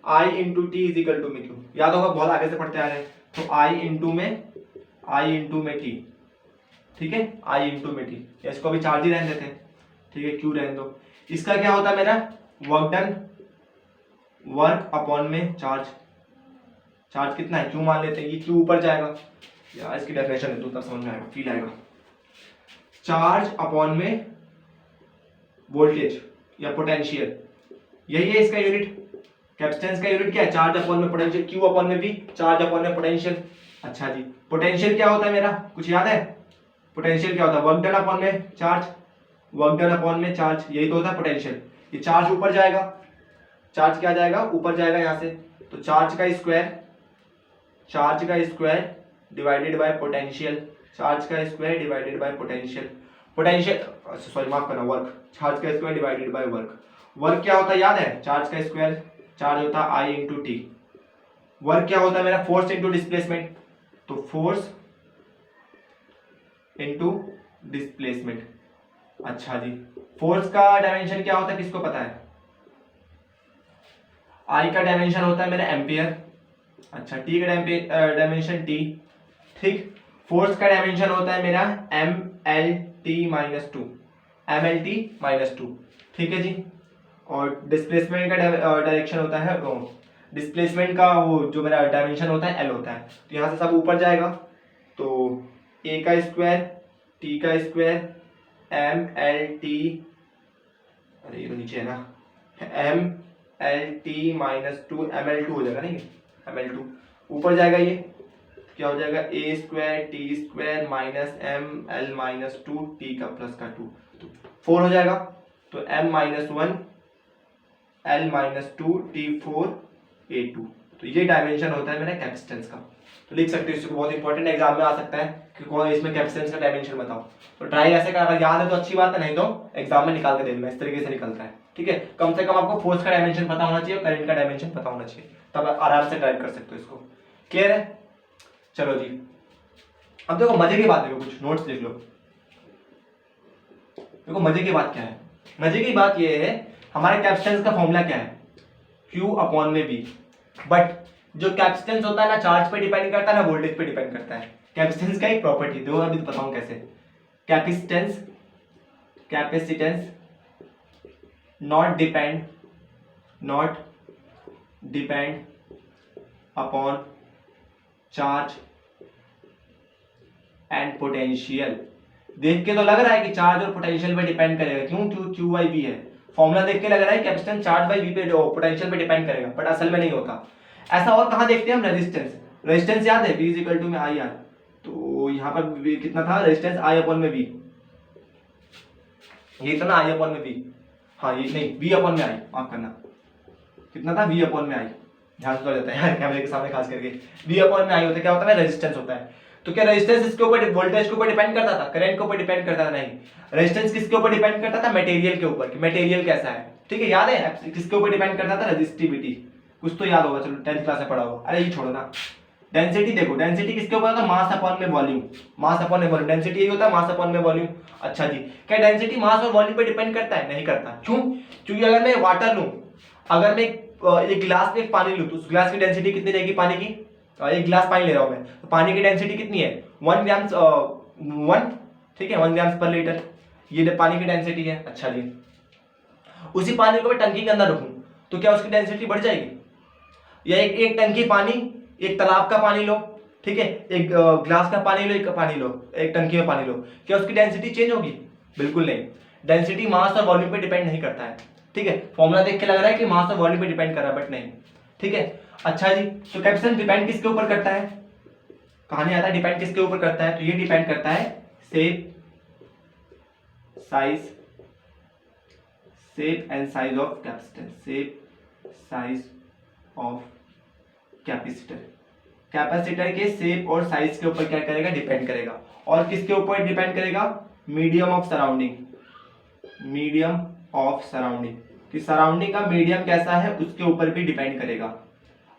I into T is equal to में Q, याद होगा बहुत आगे से पढ़ते आ रहे हैं। तो I इंटू में टी, ठीक है, I इंटू में टी, इसको अभी चार्ज ही रहने देते हैं, ठीक है, Q रहने दो। इसका क्या होता है मेरा वर्क डन, वर्क अपॉन में चार्ज, चार्ज कितना है Q मान लेते हैं, ये Q ऊपर जाएगा यार, इसकी डेफिनेशन है तो तब समझ में आएगा, फील आएगा। चार्ज अपॉन में वोल्टेज या पोटेंशियल, यही है इसका यूनिट। कैपेसिटेंस का यूनिट क्या है, चार्ज अपॉन में पोटेंशियल, Q अपॉन में V, चार्ज अपॉन में पोटेंशियल। अच्छा जी, पोटेंशियल क्या होता है मेरा, कुछ याद है, पोटेंशियल क्या होता है, वर्क डन अपॉन में चार्ज, वर्क डन अपॉन में चार्ज, यही तो होता है पोटेंशियल। ये चार्ज ऊपर जाएगा, चार्ज क्या जाएगा ऊपर जाएगा यहाँ से, तो चार्ज का square divided by potential, charge का square divided by potential, potential sorry माफ करना वर्क, चार्ज का square divided by work. Work क्या होता है याद है, चार्ज का स्क्वायर, चार्ज होता है आई इंटू टी। वर्क क्या होता है मेरा, फोर्स इंटू डिस्प्लेसमेंट, तो फोर्स इंटू डिस्प्लेसमेंट। अच्छा जी, फोर्स का डायमेंशन क्या होता है किसको पता है, आई का डायमेंशन होता है मेरा एम्पियर, अच्छा टी का डायमेंशन टी, ठीक। फोर्स का डायमेंशन होता है मेरा M L T minus two, M L T minus two, ठीक है जी। और डिस्प्लेसमेंट का डायरेक्शन होता है, डिस्प्लेसमेंट का वो जो मेरा डायमेंशन होता है एल होता है, तो यहाँ से सब ऊपर जाएगा, तो ए का स्क्वायर टी का स्क्वायर एम एल टी, अरे ये तो नीचे है ना, M L T minus two, M L two हो जाएगा नहीं, एम एल टू ऊपर जाएगा, ये क्या हो जाएगा A square T square minus M L minus two T का प्लस का टू, तो 4 हो जाएगा, तो M minus one L minus two T four A two, तो ये डायमेंशन होता है मेरा कैपेसिटेंस का। तो लिख सकते हो, इसको बहुत इंपॉर्टेंट एग्जाम में आ सकता है कि कौन इसमें कैपेसिटेंस का डायमेंशन बताओ, तो ट्राई ऐसे कर, अगर याद है तो अच्छी बात है, नहीं तो एग्जाम में निकाल के दे देना, इस तरीके से निकलता है, ठीक है। कम से कम आपको फोर्स का डायमेंशन पता होना चाहिए और करंट का डायमेंशन पता होना चाहिए, तब आप आराम से ड्राइव कर सकते हो इसको। क्लियर है, चलो जी। अब देखो मजे की बात, देखो कुछ नोट्स देख लो, देखो मजे की बात क्या है, मजे की बात ये है हमारे कैपेसिटेंस का फॉर्मूला क्या है, Q अपॉन में V, बट जो कैपेसिटेंस होता है ना चार्ज पे डिपेंड करता है ना वोल्टेज पे डिपेंड करता है। कैपेसिटेंस का एक प्रॉपर्टी देखो, अभी तो बताऊं कैसे। Capacitance not depend upon charge and potential. देख के तो लग रहा है कि चार्ज और पोटेंशियल पे डिपेंड करेगा, क्यों, Q बाई V है, फॉर्मूला देख के लग रहा है कैपेसिटेंस चार्ज बाई V पे पोटेंशियल पे डिपेंड करेगा, बट असल में नहीं होता ऐसा। और कहां देखते हैं हम, रेजिस्टेंस याद है, V इज इक्वल टू में आई आर, तो यहाँ पर कितना था रेजिस्टेंस आई अपॉन में V, ये इतना आई अपॉन में V, हाँ ये नहीं V अपॉन में आई, माफ करना, कितना था V अपॉन में आई, ध्यान से जाता है यार कैमरे के सामने खास करके, V अपॉन में आई होता है, क्या होता है रेजिस्टेंस होता है। तो क्या रेजिस्टेंस इसके ऊपर वोल्टेज के ऊपर डिपेंड करता था, करंट के ऊपर डिपेंड करता था, नहीं, रेजिस्टेंस किसके ऊपर डिपेंड करता था, मटेरियल के ऊपर, कि मटेरियल कैसा है, ठीक है, याद है किसके ऊपर डिपेंड करता था, रेजिस्टिविटी, कुछ तो याद होगा, चलो 10th क्लास में पढ़ा होगा, अरे ये छोड़ो ना। डेंसिटी देखो, डेंसिटी किसके ऊपर होता है, मास अपॉन में वॉल्यूम, मास अपॉन में वॉल्यूम, डेंसिटी यही होता है मास अपॉन में वॉल्यूम। अच्छा जी, क्या डेंसिटी मास और वॉल्यूम पे डिपेंड करता है, नहीं करता, क्यों, क्योंकि अगर मैं वाटर लूं, अगर मैं एक गिलास में पानी लूं, तो उस गिलास की डेंसिटी कितनी रहेगी पानी की, एक गिलास पानी ले रहा हूं मैं, तो पानी की डेंसिटी कितनी है 1 ग्राम, ठीक है 1 ग्राम पर लीटर, ये पानी की डेंसिटी है। अच्छा जी, उसी पानी को मैं टंकी के अंदर रखूं तो क्या उसकी डेंसिटी बढ़ जाएगी, या एक टंकी पानी, एक तालाब का पानी लो, ठीक है, एक ग्लास का पानी लो, एक पानी लो, एक टंकी में पानी लो, क्या उसकी डेंसिटी चेंज होगी, बिल्कुल नहीं। डेंसिटी मास और वॉल्यूम पे डिपेंड नहीं करता है, ठीक है, फॉर्मूला देख के लग रहा है कि मास और वॉल्यूम पे डिपेंड कर रहा है, बट नहीं, ठीक है। अच्छा जी, तो कैपेसिटेंस डिपेंड किसके ऊपर करता है, कहानी आता है डिपेंड किसके ऊपर करता है, तो ये डिपेंड करता है shape and size of capacitor, shape size of capacitor के शेप और साइज के ऊपर क्या करेगा, डिपेंड करेगा, और किसके ऊपर डिपेंड करेगा, medium of surrounding, medium of surrounding, कि सराउंडिंग का मीडियम कैसा है उसके ऊपर भी डिपेंड करेगा।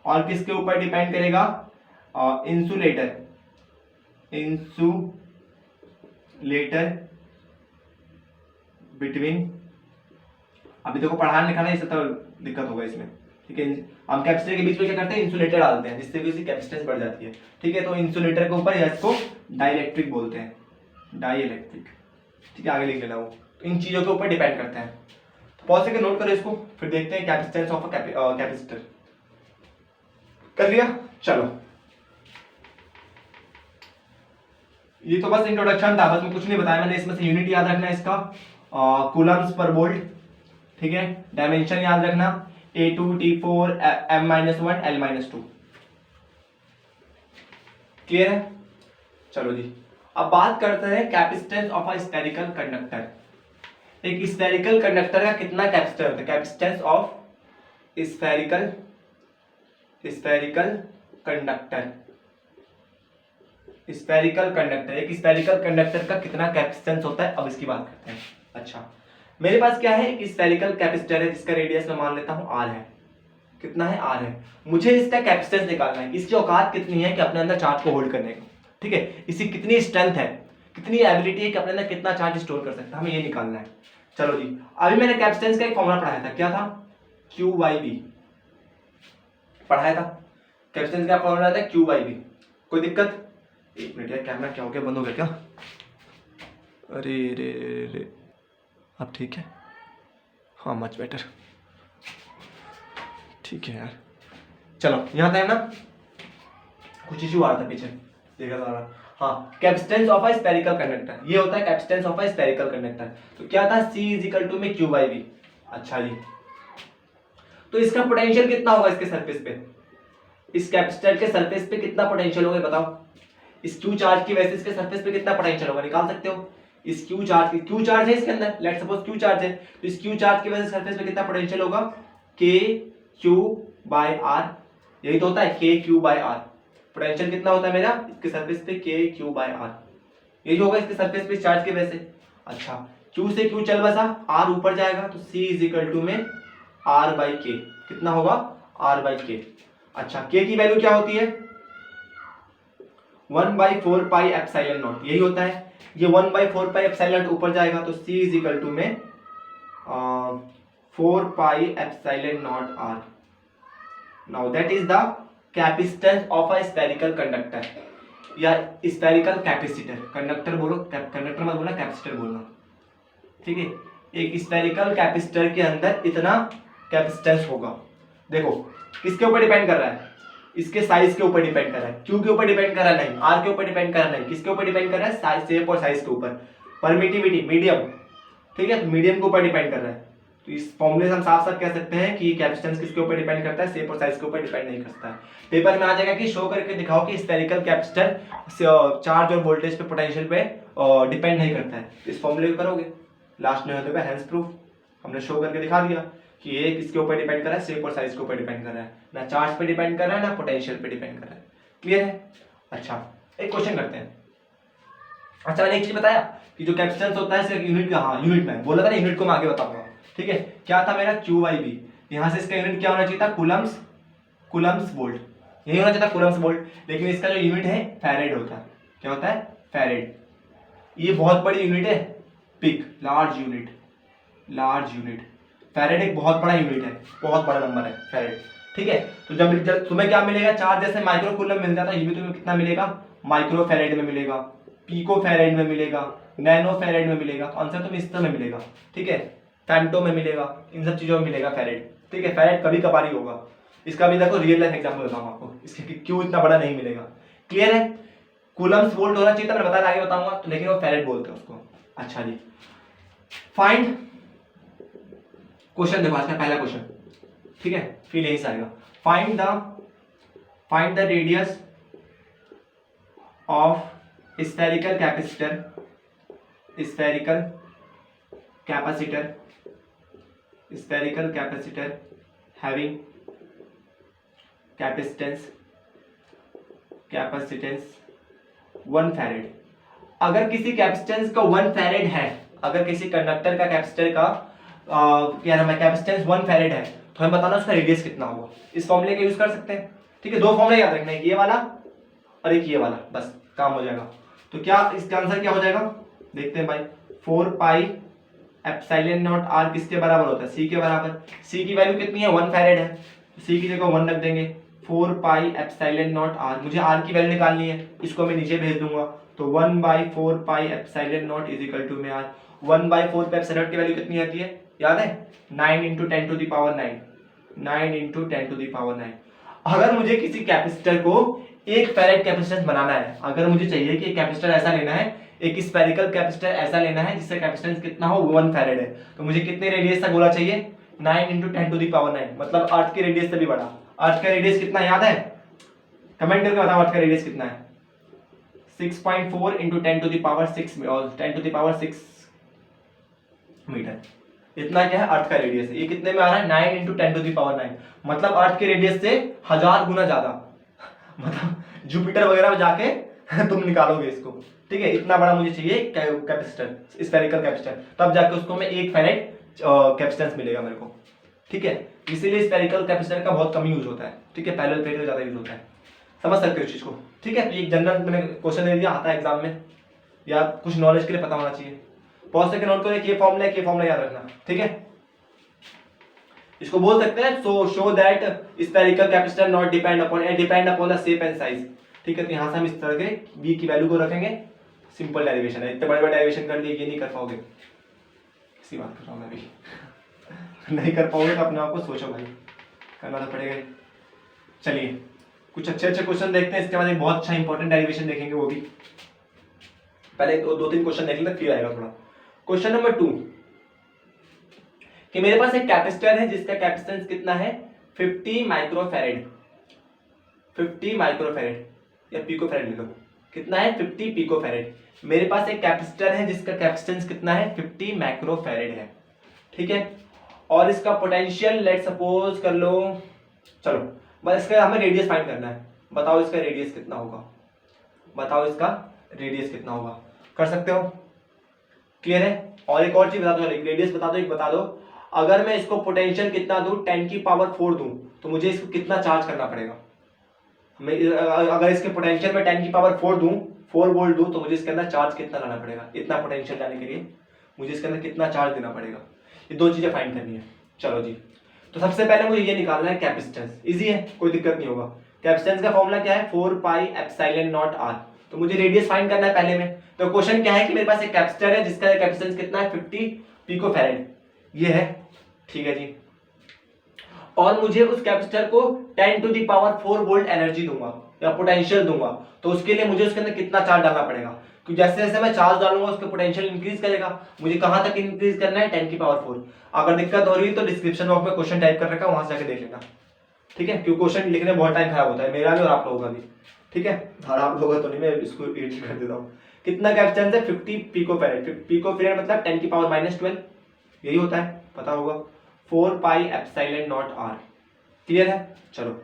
और किसके ऊपर डिपेंड करेगा? इंसुलेटर, इंसुलेटर बिटवीन, अभी देखो पढ़ाने लिखाना इससे तो दिक्कत होगा इसमें, ठीक है। हम कैपेसिटर के बीच में क्या करते हैं? इंसुलेटर डालते हैं, जिससे कि उसकी कैपेसिटेंस बढ़ जाती है, ठीक है। तो इंसुलेटर के ऊपर, या इसको डाइइलेक्ट्रिक बोलते हैं, डाइइलेक्ट्रिक, ठीक है। आगे लिख लेना वो। तो इन चीजों के ऊपर डिपेंड करते हैं। तो पॉज करके नोट करो इसको, फिर देखते हैं कैपेसिटेंस ऑफ अ कैपेसिटर। कर लिया? चलो, ये तो बस इंट्रोडक्शन था, बस मैं कुछ नहीं बताया मैंने। इसमें से यूनिट याद रखना है इसका, कूलम्स पर वोल्ट, ठीक है। डायमेंशन याद रखना, A2 T4 M-1 L-2। Clear है? चलो जी, अब बात करते हैं capacitance of a spherical conductor. एक स्फेरिकल कंडक्टर का कितना कैपेसिटर होता है? Capacitance of spherical conductor, spherical conductor, एक स्फेरिकल कंडक्टर का कितना कैपेसिटेंस होता है, अब इसकी बात करते हैं। अच्छा, मेरे पास क्या है? एक स्फेरिकल कैपेसिटर है जिसका रेडियस मैं मान लेता हूं R है। कितना है? R है। मुझे इसका कैपेसिटेंस निकालना है, इसकी औकात कितनी है कि अपने अंदर चार्ज को होल्ड करने की, ठीक है। इसकी कितनी स्ट्रेंथ है, कितनी एबिलिटी है कि अपने अंदर कितना चार्ज स्टोर कर सकता है, हमें ये निकालना है। चलो जी, अभी मैंने कैपेसिटेंस का एक फॉर्मूला पढ़ाया था, क्या था? Q/V पढ़ाया था। कैपेसिटेंस का फॉर्मूला था Q/V। कोई दिक्कत? एक मिनट यार, कैमरा क्या हो गया, बंद हो गया क्या? अरे रे रे रे, अब ठीक है? हाँ, मच बेटर, ठीक है यार। चलो, यहाँ था ना, कुछ इशू आ रहा था पीछे, देखा था। हाँ, capacitance of a spherical conductor, ये होता है capacitance of a spherical conductor. तो क्या था? C = में Q/V। अच्छा जी, तो इसका पोटेंशियल कितना होगा इसके सरफेस पे? इस कैपेसिटर के सरफेस पे कितना पोटेंशियल होगा बताओ? इस Q चार्ज की वजह से इसके सरफेस पे कितना पोटेंशियल होगा, निकाल सकते हो? इस Q चार्ज है इसके अंदर, लेट्स सपोज Q चार्ज है, तो इस Q चार्ज की वजह से सरफेस पे कितना पोटेंशियल होगा? KQ/R, यही तो होता है, KQ/R। पोटेंशियल कितना होता है मेरा इसके सरफेस पे? KQ/R, यही होगा इसके सरफेस पे चार्ज की वजह से। अच्छा, Q से Q चल बसा, R ऊपर जाएगा, तो C = में R/K, कितना होगा? R/K। अच्छा, K की वैल्यू क्या होती है? 1/4 पाई एप्सिलॉन नॉट, यही होता है। ये 1/4 पाई एप्सिलॉन नॉट ऊपर जाएगा, तो C = में 4 pi epsilon naught R। Now that is the capacitance of a spherical conductor, या स्फेरिकल कैपेसिटर। कंडक्टर बोलो, कंडक्टर मत बोलना, कैपेसिटर बोलना, ठीक है। एक स्फेरिकल कैपेसिटर के अंदर इतना कैपेसिटेंस होगा। देखो, किसके ऊपर डिपेंड कर रहा है? इसके साइज के ऊपर डिपेंड कर रहा है। Q के ऊपर डिपेंड कर रहा है नहीं, R के ऊपर डिपेंड कर रहा है नहीं, किसके ऊपर डिपेंड कर रहा है? साइज, शेप और साइज के ऊपर। परमिटिविटी, मीडियम, ठीक है, तो मीडियम के ऊपर डिपेंड कर रहा है। तो इस फॉर्मूले से हम साफ साफ कह सकते हैं कि कैपेसिटेंस किसके ऊपर डिपेंड करता है? शेप और साइज के ऊपर डिपेंड नहीं करता है। पेपर में आ जाएगा कि शो करके दिखाओ कि स्फेरिकल कैपेसिटर चार्ज और वोल्टेज पे, पोटेंशियल पे डिपेंड नहीं करता है। इस फॉर्मूले को करोगे, लास्ट में होते हुए हैंड्स प्रूफ हमने शो करके दिखा दिया कि ये किसके ऊपर डिपेंड कर रहा है? शेप और साइज के ऊपर डिपेंड कर रहा है, ना चार्ज पे डिपेंड कर रहा है, ना पोटेंशियल पे डिपेंड कर रहा है। क्लियर है? अच्छा, एक क्वेश्चन करते हैं। अच्छा, मैंने एक चीज बताया कि जो कैपेसिटेंस होता है इसका यूनिट का, हाँ यूनिट में बोला था ना, यूनिट को मैं आगे बताऊंगा, ठीक है। क्या था मेरा? Q/V। यहाँ से इसका यूनिट क्या होना चाहिए था? कूलम्स वोल्ट, यही होना चाहिए था, कूलम्स वोल्ट। लेकिन इसका जो यूनिट है फैरेड होता है। क्या होता है? फैरेड। ये बहुत बड़ी यूनिट है, पिक, लार्ज यूनिट। फैरेड एक बहुत बड़ा यूनिट है, बहुत बड़ा नंबर है फैरेड, ठीक है। तो जब तुम्हें क्या मिलेगा? चार्ज जैसे माइक्रो कूलम मिलता था, ये भी तुम्हें कितना मिलेगा? माइक्रो फैरेड में मिलेगा, पिको फैरेड में मिलेगा, नैनो फैरेड में मिलेगा। आंसर तुम्हें इस तरह में मिलेगा, ठीक है। फेम्टो में मिलेगा, इन सब चीजों में मिलेगा फैरेड, ठीक है। फैरेड कभी कभार ही होगा। इसका भी देखो रियल लाइफ एग्जांपल बताऊंगा आपको, इसके क्यों इतना बड़ा नहीं मिलेगा। क्लियर है? कूलम्स वोल्ट होना चाहिए था, मैंने बताया, आगे बताऊंगा, तो लेकिन वो फैरेड बोलते हैं उसको। अच्छा जी, फाइंड क्वेश्चन देखो, आज का पहला क्वेश्चन, ठीक है, फिर यही से आएगा। Find the radius of spherical capacitor having capacitance 1 farad. अगर किसी कैपेसिटेंस का 1 फैरेड है, अगर किसी कंडक्टर का कैपेसिटर का क्या नाम है कैपेसिटेंस 1 फैरेड है तो हमें बताना उसका रेडियस कितना होगा। इस फॉर्मूले का यूज कर सकते हैं। ठीक है, दो फॉर्मूले याद रखना है, ये वाला और एक ये वाला, बस काम हो जाएगा। तो क्या इसका आंसर क्या हो जाएगा देखते हैं भाई। 4 पाई एप्सिलॉन नॉट आर किसके बराबर होता है, सी के बराबर। सी की वैल्यू कितनी है 1 फैरेड है, तो सी की जगह 1 रख देंगे। 4 पाई एप्सिलॉन नॉट आर, मुझे आर की वैल्यू निकालनी है, इसको मैं नीचे भेज दूंगा। तो 1/4 pi epsilon naught is equal to में आर 1/4 पे एप्सिलॉन की वैल्यू कितनी आती है याद है 9 × 10 to the power 9, 9 × 10 to the power 9। अगर मुझे किसी कैपेसिटर को एक फैरेड कैपेसिटेंस बनाना है, अगर मुझे चाहिए कि कैपेसिटर ऐसा लेना है, एक स्फेरिकल कैपेसिटर ऐसा लेना है जिसका कैपेसिटेंस कितना हो 1 फैरेड है, तो मुझे कितने रेडियस का गोला चाहिए 9 × 10 टू द पावर 9, मतलब अर्थ के रेडियस से भी बड़ा। अर्थ का रेडियस कितना याद है, कमेंट करके बताओ अर्थ का रेडियस कितना है। 6.4 × 10 टू द पावर 6 और 10 टू द पावर 6 मीटर, इतना क्या है अर्थ का रेडियस है। ये कितने में आ रहा है 9 × 10 टू द पावर 9, मतलब अर्थ के रेडियस से 1000 गुना ज्यादा। मतलब जुपिटर वगैरह में जाके तुम निकालोगे इसको। ठीक है, इतना बड़ा मुझे चाहिए कैपेसिटर, स्फेरिकल कैपेसिटर, तब जाके उसको मैं 1 फैरेड कैपेसिटेंस मिलेगा मेरे को। ठीक है, इसीलिए स्फेरिकल कैपेसिटर का बहुत कम यूज होता है। ठीक है, पैरेलल प्लेट का ज्यादा यूज होता है, समझ सकते हो इस चीज को। ठीक है, तो एक जनरल मैंने क्वेश्चन दे दिया, आता है एग्जाम में, या कुछ नॉलेज के लिए पता होना चाहिए। बहुत से नोट करो, ये फॉर्मूला है, ये फॉर्मूला याद रखना। ठीक है, इसको बोल सकते हैं show that spherical capacitor not depend upon the shape and size. ठीक है, तो यहां से हम इस तरह के b की वैल्यू को रखेंगे। सिंपल डेरिवेशन है, इतने बड़े बड़े डेरिवेशन कर लिए, ये नहीं कर पाओगे। इसी बात कर रहा हूं मैं भी नहीं कर पाओगे तो अपने आप को सोचो भाई, करना तो पड़ेगा। चलिए कुछ अच्छे अच्छे क्वेश्चन देखते हैं, इसके बाद एक बहुत अच्छा इंपॉर्टेंट डेरिवेशन देखेंगे, वो भी पहले दो तीन क्वेश्चन देख लेते फिर आएगा थोड़ा। क्वेश्चन नंबर 2 कि मेरे पास एक कैपेसिटर है जिसका कैपेसिटेंस कितना है 50 माइक्रोफैरेड, 50 माइक्रोफैरेड या पिकोफैरेड लिखो, कितना है 50 पिकोफैरेड। मेरे पास एक कैपेसिटर है जिसका कैपेसिटेंस कितना है 50 माइक्रोफैरेड है। ठीक है, और इसका पोटेंशियल लेट सपोज कर लो, चलो बस इसका हमें रेडियस फाइंड करना है। बताओ इसका रेडियस कितना होगा, बताओ इसका रेडियस कितना होगा, कर सकते हो, क्लियर है। और एक और चीज बता दो, रेडियस बता दो, एक बता दो, अगर मैं इसको पोटेंशियल कितना दूं 10 की पावर 4 दूं तो मुझे इसको कितना चार्ज करना पड़ेगा। मैं अगर इसके पोटेंशियल में 10 की पावर 4 दूं, 4 वोल्ट दूं, तो मुझे इसके अंदर चार्ज कितना लाना पड़ेगा, इतना पोटेंशियल लाने के लिए मुझे इसके अंदर कितना चार्ज देना पड़ेगा। ये दो चीजें फाइंड करनी है। चलो जी, तो सबसे पहले मुझे ये निकालना है कैपेसिटेंस, इजी है, कोई दिक्कत नहीं होगा। कैपेसिटेंस का फॉर्मूला क्या है 4 पाई एप्सिलॉन नॉट आर, तो मुझे रेडियस फाइंड करना है पहले में। तो क्वेश्चन क्या है कि मेरे पास एक कैपेसिटर है जिसका कैपेसिटेंस कितना है 50 पिकोफैरेड, ये है। ठीक है जी, और मुझे उस कैपेसिटर को 10 to the power 4 volt energy दूंगा या पोटेंशियल दूंगा, तो उसके लिए मुझे उसके अंदर कितना चार्ज डालना पड़ेगा, क्योंकि जैसे जैसे मैं चार्ज डालूंगा उसका पोटेंशियल इंक्रीज करेगा। मुझे कहां तक इंक्रीज करना है 10 की पावर 4। अगर दिक्कत हो रही है तो डिस्क्रिप्शन बॉक्स में क्वेश्चन टाइप कर रखा है, वहां से जाके देख लेना। ठीक है, क्योंकि क्वेश्चन लिखने में बहुत टाइम खराब होता है, मेरा भी और आप लोगों का भी। ठीक है, और आप लोगों का तो नहीं, मैं इसको एडिट कर देता हूँ। कितना कैपेसिटेंस है 50 पिकोफैरेड, पिकोफैरेड मतलब 10 की पावर -12, यही होता है, पता होगा। 4 pi epsilon naught R, clear है। चलो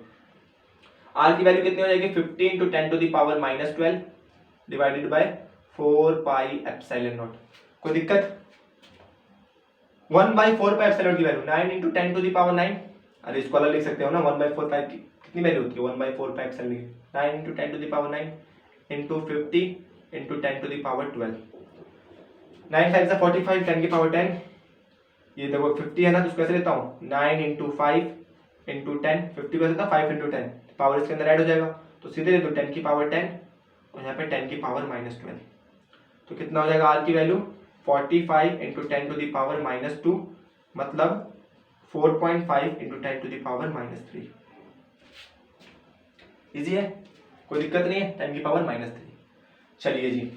आर की वैल्यू कितनी हो जाएगी 50 × 10 to the power -12 divided by 4 pi epsilon naught. कोई दिक्कत, 1/4 पाई एप्सिलॉन की वैल्यू 9 × 10 टू द पावर 9, अरे इसको अलग लिख सकते हो ना, 1/4 पाई की कितनी वैल्यू होती है 1/4 पाई एप्सिलॉन की 9 × 10 to the power 9 × 50 × 10 to the power 12, 9 5 से 45, 10 की पावर 10, ये देखो 50 है ना, तो इसको कैसे लेता हूँ 9 × 5 × 10, 50 कैसे था 5 × 10, पावर इसके अंदर ऐड हो जाएगा, तो सीधे ले दो 10 की पावर 10 और यहाँ पे 10 की पावर -12, तो कितना हो जाएगा आर की वैल्यू 45 × 10 टू द पावर -2, मतलब 4.5 × 10 टू द पावर -3। इजी है, कोई दिक्कत नहीं है, 10 की पावर -3। चलिए जी,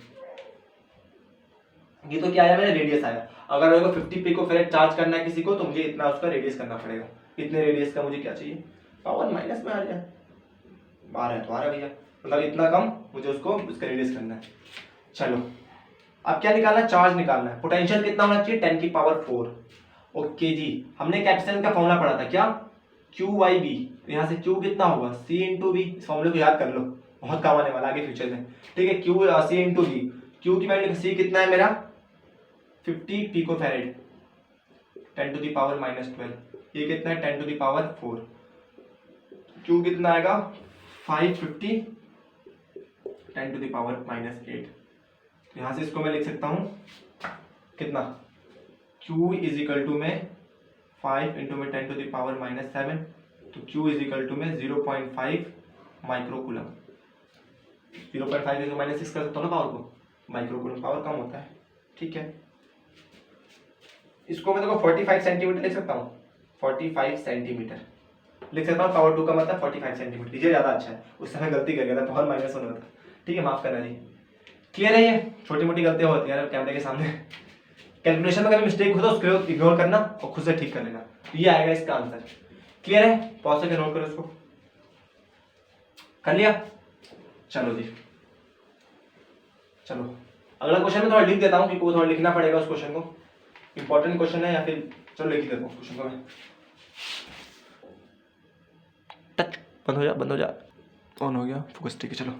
ये तो क्या आया मेरा रेडियस आया। अगर मेरे को 50 पिकोफैरेड चार्ज करना है किसी को, तो मुझे इतना उसका रेडियस करना पड़ेगा। इतने रेडियस का मुझे क्या चाहिए, पावर माइनस में आ जाए, 12 है तो 12 भैया, मतलब इतना कम मुझे उसको उसका रेडियस करना है। चलो अब क्या निकालना है, चार्ज निकालना है। पोटेंशियल कितना होना चाहिए 10 की पावर 4। ओके जी, हमने कैपेसिटेंस का फॉर्मूला पढ़ा था क्या, QYB, तो यहाँ से Q कितना होगा C × V। इस फॉर्मूले को याद कर लो, बहुत काम आने वाला आगे फ्यूचर में। ठीक है, Q C × V, Q की वैल्यू C कितना है मेरा 50 pico farad 10 to the power -12, ये कितना है 10 टू द पावर 4, Q कितना आएगा 550 10 टू द पावर -8। यहाँ से इसको मैं लिख सकता हूँ कितना, Q इज इक्वल टू में 5 इंटू में 10 टू द पावर -7, तो Q इज इक्वल टू में 0.5 माइक्रोकूलम। 0.5 से -6 कर सकता हूँ ना पावर को, माइक्रोकूलम पावर कम होता है, ठीक है। इसको मैं देखो 45 सेंटीमीटर लिख सकता हूँ, 45 सेंटीमीटर लिख सकता हूँ, पावर 2 का मतलब 45 सेंटीमीटर, ये ज़्यादा अच्छा है, उस समय गलती कर गया था, पावर -1 होता, ठीक है, माफ करना जी। क्लियर है, ये छोटी मोटी गलतियाँ होती है कैमरे के सामने, कैलकुलेशन में कभी मिस्टेक हो तो उसको इग्नोर करना और खुद से ठीक कर लेना, तो ये आएगा इसका आंसर। क्लियर है, पॉज करके नोट करो इसको, कर लिया, चलो जी। चलो अगला क्वेश्चन में थोड़ा लिख देता हूँ क्योंकि वो थोड़ा लिखना पड़ेगा उस क्वेश्चन को, इंपॉर्टेंट क्वेश्चन है, या फिर चलो लिख देता हूँ क्वेश्चन को मैं। टच बंद हो जा, ऑन हो गया फोकस, ठीक है। चलो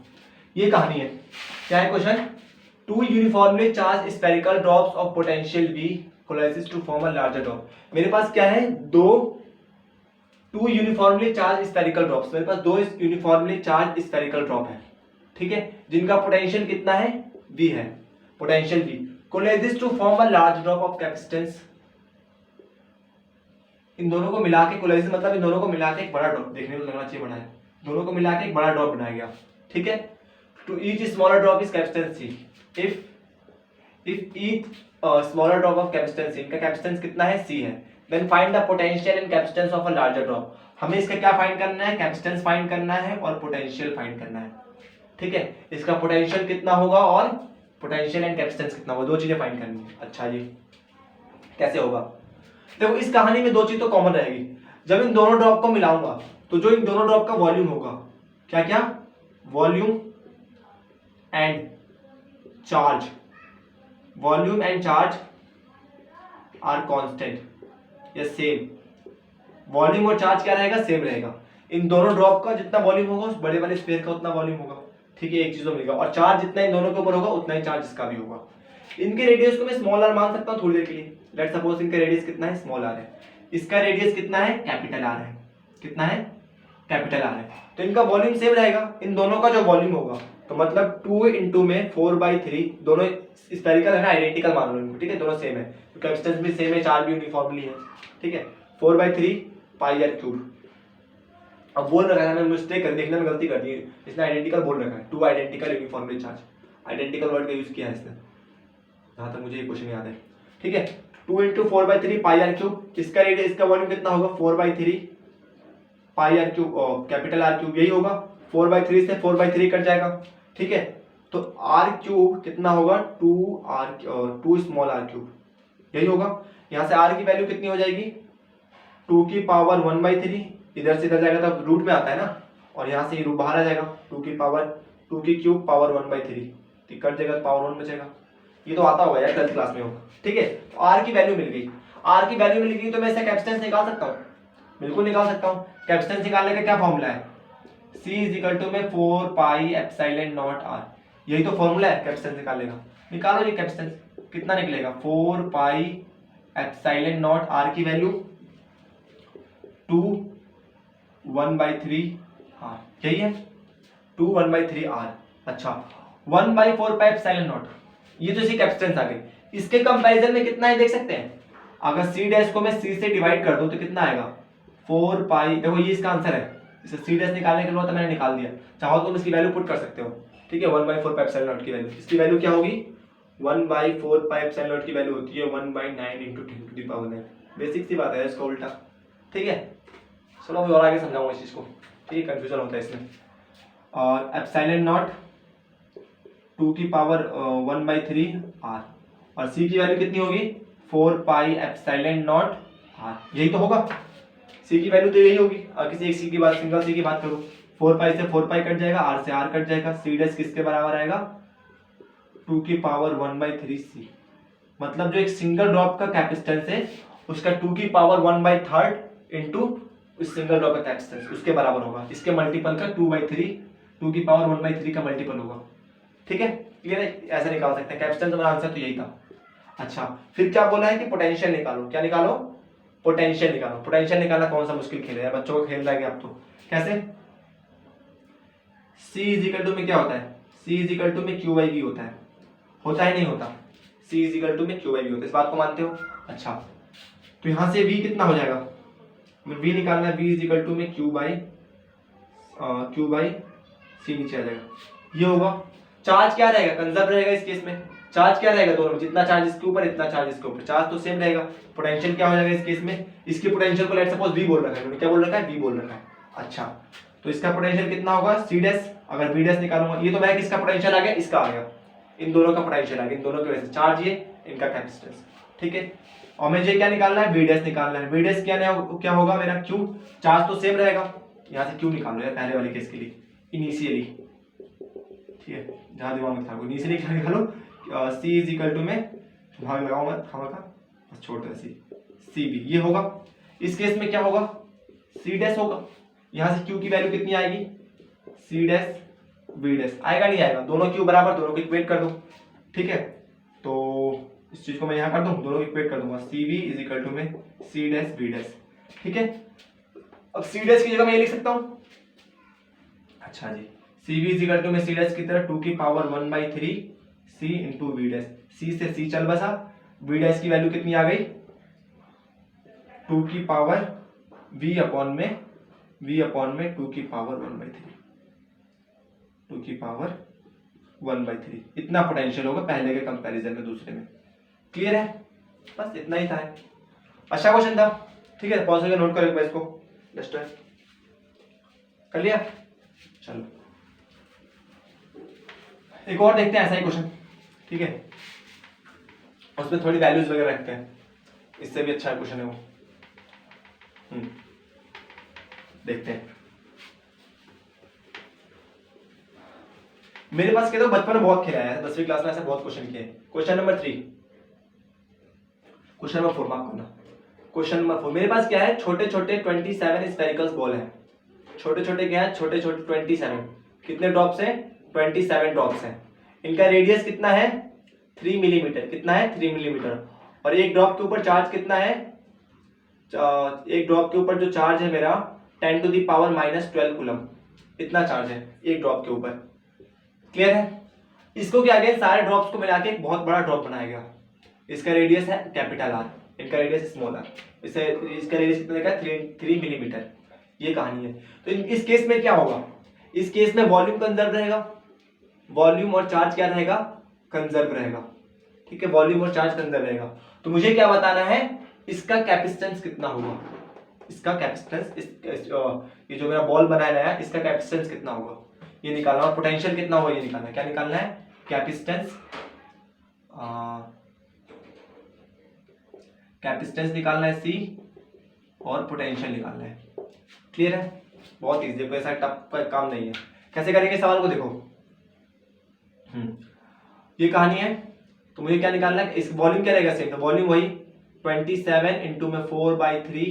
ये कहानी है, क्या है question, 2 uniformly charge spherical drops of potential V coalesces to form a larger drop. मेरे पास क्या है, 2 यूनिफॉर्मली चार्ज स्फेरिकल ड्रॉप्स, मेरे पास 2 यूनिफॉर्मली चार्ज स्फेरिकल ड्रॉप है, ठीक है, जिनका पोटेंशियल कितना है V है, potential V coalesces to form a large drop of capacitance. इन दोनों को मिला के, कोलाइसिस मतलब इन दोनों को मिला के एक बड़ा ड्रॉप, देखने में लगना चाहिए बड़ा है, दोनों को मिला के एक बड़ा ड्रॉप बनाया गया, ठीक है। To each smaller drop is capacitance C, if each smaller drop of capacitance, इनका कैपेसिटेंस कितना है C है, then find the potential and capacitance of a larger drop। हमें इसका क्या फाइंड करना है, कैपेसिटेंस फाइंड करना है और पोटेंशियल फाइंड करना है, ठीक है। इसका पोटेंशियल कितना होगा और पोटेंशियल एंड कैपेसिटेंस कितना होगा, दो चीजें फाइंड करनी है। अच्छा जी, कैसे होगा, देखो इस कहानी में दो चीज तो कॉमन रहेगी, जब इन दोनों ड्रॉप को मिलाऊंगा तो जो इन दोनों ड्रॉप का वॉल्यूम होगा, क्या क्या, volume and charge, volume and charge are constant या सेम, वॉल्यूम और चार्ज क्या रहेगा, सेम रहेगा। इन दोनों ड्रॉप का जितना वॉल्यूम होगा उस बड़े वाले स्फीयर का उतना वॉल्यूम होगा, ठीक है, एक चीज तो मिलेगा, और चार्ज जितना इन दोनों के ऊपर होगा उतना ही चार्ज इसका भी होगा। इनके रेडियस को मैं स्मॉल आर मान सकता हूँ थोड़ी देर के लिए, लेट्स सपोज इनका रेडियस कितना है, स्मॉल आर है, इसका रेडियस कितना है, कैपिटल आर है, कितना है, कैपिटल आर है, तो इनका वॉल्यूम सेम रहेगा, इन दोनों का जो वॉल्यूम होगा, तो मतलब 2 इंटू में 4/3, दोनों स्फेरिकल है ना, आइडेंटिकल मान लो इनको, ठीक है, दोनों सेम है, तो कैपेसिटेंस भी सेम है, चार्ज भी यूनिफॉर्मली है, ठीक है, 4/3 पाई आर क्यूब। अब बोल रखा है, मैंने मिस्टेक कर, देखने में गलती कर दी, इसने आइडेंटिकल बोल रखा है, 2 identical uniformly charge, identical word का यूज किया है इसने, जहां तक मुझे ये क्वेश्चन याद है, ठीक है। 2 इंटू 4/3 पाई आर क्यूब, इसका रेडियस, इसका वॉल्यूम कितना होगा, 4/3 pi R cube, capital R cube, यही होगा, 4/3 से 4/3 कट जाएगा, ठीक है, तो आर क्यूब कितना होगा, 2 स्मॉल आर क्यूब, यही होगा। यहाँ से आर की वैल्यू कितनी हो जाएगी, 2 की पावर 1/3, इधर से इधर जाएगा तो रूट में आता है ना, और यहाँ से रूट बाहर आ जाएगा, 2 की पावर 2 की क्यूब पावर 1/3, तो कट जाएगा, पावर 1 बचेगा, ये तो आता होगा यार 12th क्लास में होगा, ठीक है। तो आर की वैल्यू मिल गई, आर की वैल्यू मिल गई तो मैं इसका कैपेसिटेंस निकाल सकता हूँ, बिल्कुल निकाल सकता हूँ। कैपेसिटेंस निकालने का क्या फॉर्मूला है, C इज इक्वल टू में 4 पाई एप्सिलॉन नॉट R, यही तो फॉर्मूला है कैपेसिटेंस निकालने का। निकालो जी कैपेसिटेंस, कितना निकलेगा, 4 पाई एप्सिलॉन नॉट R की वैल्यू 2 1/3 R, यही है, 2 1/3 R। अच्छा 1/4 पाई एप्सिलॉन नॉट, ये तो इसकी कैपेसिटेंस आ गई। इसके कंपैरिजन में कितना है देख सकते हैं, अगर C डैश को मैं C से डिवाइड कर दूं तो कितना आएगा, 4 पाई, देखो ये इसका आंसर है, इसे C डैश निकालने के लिए तो मैंने निकाल दिया, चाहो तो तुम इसकी वैल्यू पुट कर सकते हो, ठीक है। 1/4 पाई एप्सिलॉन नॉट की वैल्यू, इसकी वैल्यू क्या होगी, 1/4 पाई एप्सिलॉन नॉट की वैल्यू होती है 1/9 into 10 to the power 9, basic सी बात है, इसका उल्टा, ठीक है। चलो मैं और आगे समझाऊंगा इस चीज को, ठीक है, कंफ्यूजन होता है इसमें। और एप्सिलॉन नॉट 2 की पावर 1/3 R, और C की वैल्यू कितनी होगी, 4 पाई एप्सिलॉन नॉट R, यही तो होगा, C की वैल्यू तो यही होगी। और किसी एक C की बात, सिंगल C की बात करूं, 4 पाई से 4 पाई कट जाएगा, R से R कट जाएगा, C डैश किसके बराबर आएगा, 2 की पावर 1/3 C, मतलब जो एक सिंगल ड्रॉप का कैपेसिटेंस है उसका 2 की पावर 1/3 इंटू उस सिंगल ड्रॉप का कैपेसिटेंस, उसके बराबर होगा, इसके मल्टीपल का 2/3, 2 की पावर 1/3 का मल्टीपल होगा, ठीक है। क्लियर है, ऐसे निकाल सकते हैं कैपेसिटेंस, हमारा आंसर तो यही था। अच्छा, फिर क्या बोला है कि पोटेंशियल निकालो, क्या निकालो, पोटेंशियल निकालो। पोटेंशियल निकालना कौन सा मुश्किल खेल है यार, बच्चों को खेल रहा है आप तो। कैसे, C इज इक्वल टू में क्या होता है, C इज इक्वल टू में क्यू बाई वी होता है, होता है नहीं होता, C इज इक्वल टू में क्यू बाई वी होता है, इस बात को मानते हो। अच्छा, तो यहां से V कितना हो जाएगा, V निकालना है, V इज इक्वल टू में क्यू बाई सी, नीचे आ जाएगा, ये होगा। चार्ज क्या रहेगा, कंजर्व रहेगा इस केस में। चार्ज क्या रहेगा दोनों में, जितना चार्ज इसके ऊपर इतना चार्ज इसके ऊपर, चार्ज तो सेम रहेगा। पोटेंशियल क्या हो जाएगा इस केस में, इसके पोटेंशियल को लेट सपोज V बोल रखा है, क्या बोल रखा है, V बोल रखा है। अच्छा, तो इसका पोटेंशियल कितना होगा, C डैश, अगर V डैश निकालूंगा, ये तो मैं किसका पोटेंशियल आ गया, इसका आ गया, इन दोनों का पोटेंशियल आ गया, इन दोनों की वजह से चार्ज, ये इनका कैपेसिटेंस, ठीक है। और मुझे क्या निकालना है, V डैश निकालना है। V डैश क्या होगा मेरा, Q, चार्ज तो सेम रहेगा, यहाँ से Q निकाल लो यार पहले वाले केस के लिए, इनिशियली, ठीक है, जहां दिमाग में था वो इनिशियली क्या निकालो, C इज इक्वल टू में भाग लगाओ मत खामा का, बस छोड़ दो सी बी, ये होगा। इस केस में क्या होगा, C डैश होगा, यहाँ से Q की वैल्यू कितनी आएगी, C डैश V डैश, आएगा नहीं आएगा, दोनों Q बराबर, दोनों को इक्वेट कर दो, ठीक है। तो इस चीज को मैं यहाँ कर दूं, दोनों को इक्वेट कर दूंगा, CV इज इक्वल टू में C डैश V डैश, ठीक है। अब C डैश की जगह मैं ये लिख सकता हूँ, अच्छा जी, CV इज इक्वल टू में C डैश की तरह 2 की power 1/3 C into V dash, C से C चल बसा, V डैश की वैल्यू कितनी आ गई, 2 की पावर V अपॉन में 2 की पावर 1/3, 2 की पावर 1/3, इतना पोटेंशियल होगा पहले के कंपैरिजन में दूसरे में। क्लियर है, बस इतना ही था। अच्छा क्वेश्चन था, ठीक है, पॉज करके नोट करो एक बार इसको, डस्टर कर लिया। चलो एक और देखते हैं ऐसा ही क्वेश्चन, ठीक है, उसमें थोड़ी वैल्यूज वगैरह रखते हैं, इससे भी अच्छा क्वेश्चन है वो। देखते हैं, मेरे पास कहते हो बचपन में बहुत खेला है, 10वीं क्लास में ऐसे बहुत क्वेश्चन किए। Question number 3, question number 4 mark करना। क्वेश्चन नंबर 4 मेरे पास क्या है, छोटे छोटे 27 स्फेरिकल्स बॉल है, छोटे छोटे क्या है, छोटे छोटे 27, कितने ड्रॉप्स हैं, 27 ड्रॉप्स हैं। इनका रेडियस कितना है, 3 मिलीमीटर, कितना है, 3 मिलीमीटर। और एक ड्रॉप के ऊपर चार्ज कितना है, एक ड्रॉप के ऊपर जो चार्ज है मेरा 10 टू दी पावर -12 कूलम, इतना चार्ज है एक ड्रॉप के ऊपर। क्लियर है, इसको क्या गया, सारे ड्रॉप्स को मिला के एक बहुत बड़ा ड्रॉप बनाया गया। इसका रेडियस है कैपिटल आर, इनका रेडियस स्मॉल आर, इसका रेडियस कितना देखा, 3 मिलीमीटर। ये कहानी है। तो इस केस में क्या होगा, इस केस में वॉल्यूम कंजर्व रहेगा, वॉल्यूम और चार्ज क्या रहेगा, कंजर्व रहेगा, ठीक है, वॉल्यूम और चार्ज कंजर्व रहेगा। तो मुझे क्या बताना है, इसका कैपेसिटेंस कितना होगा, इसका कैपेसिटेंस, ये जो मेरा बॉल बनाया है इसका कैपेसिटेंस कितना होगा ये निकालना, और पोटेंशियल कितना होगा ये निकालना है। क्या निकालना है, कैपेसिटेंस, कैपेसिटेंस निकालना है C, और पोटेंशियल निकालना है। क्लियर है, बहुत इजी है, कोई ऐसा टफ काम नहीं है। कैसे करेंगे सवाल को देखो, ये कहानी है। तो मुझे क्या निकालना है, इस वॉल्यूम क्या रहेगा सेम, तो वॉल्यूम वही 27 इंटू में 4/3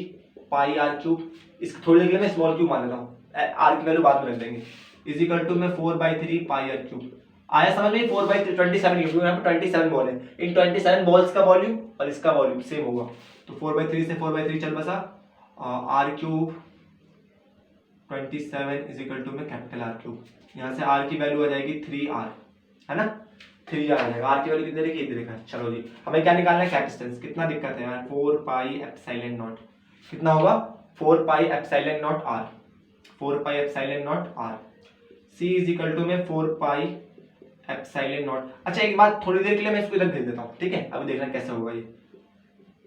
पाई आर क्यूब, इसको थोड़ी देर के लिए मैं स्मॉल क्यूब मान लेता हूँ, आर की वैल्यू बाद में रख देंगे, इज इक्वल टू में 4/3 पाई आर क्यूब। आया समझ में, 4/3 27 क्योंकि यहाँ पे 27 बॉल है, इन 27 बॉल्स का वॉल्यूम और इसका वॉल्यूम सेम होगा, तो 4/3 से 4/3 चल बसा, R cube 27 is equal to में कैपिटल आर क्यूब, यहाँ से आर की वैल्यू आ जाएगी 3R, है ना, 3R आ जाएगा। आर की वैल्यू कितने देखिए, देखा, चलो जी हमें क्या निकालना है, कैपेसिटेंस। कितना दिक्कत है यार, 4 पाई एप्सिलॉन नॉट, कितना होगा, 4 pi epsilon naught R, 4 pi epsilon naught R, C is equal to में 4 पाई एप्सिलॉन नॉट। अच्छा एक बात, थोड़ी देर के लिए मैं इसको इधर भेज देता हूँ, ठीक है, अभी देखना कैसे होगा ये,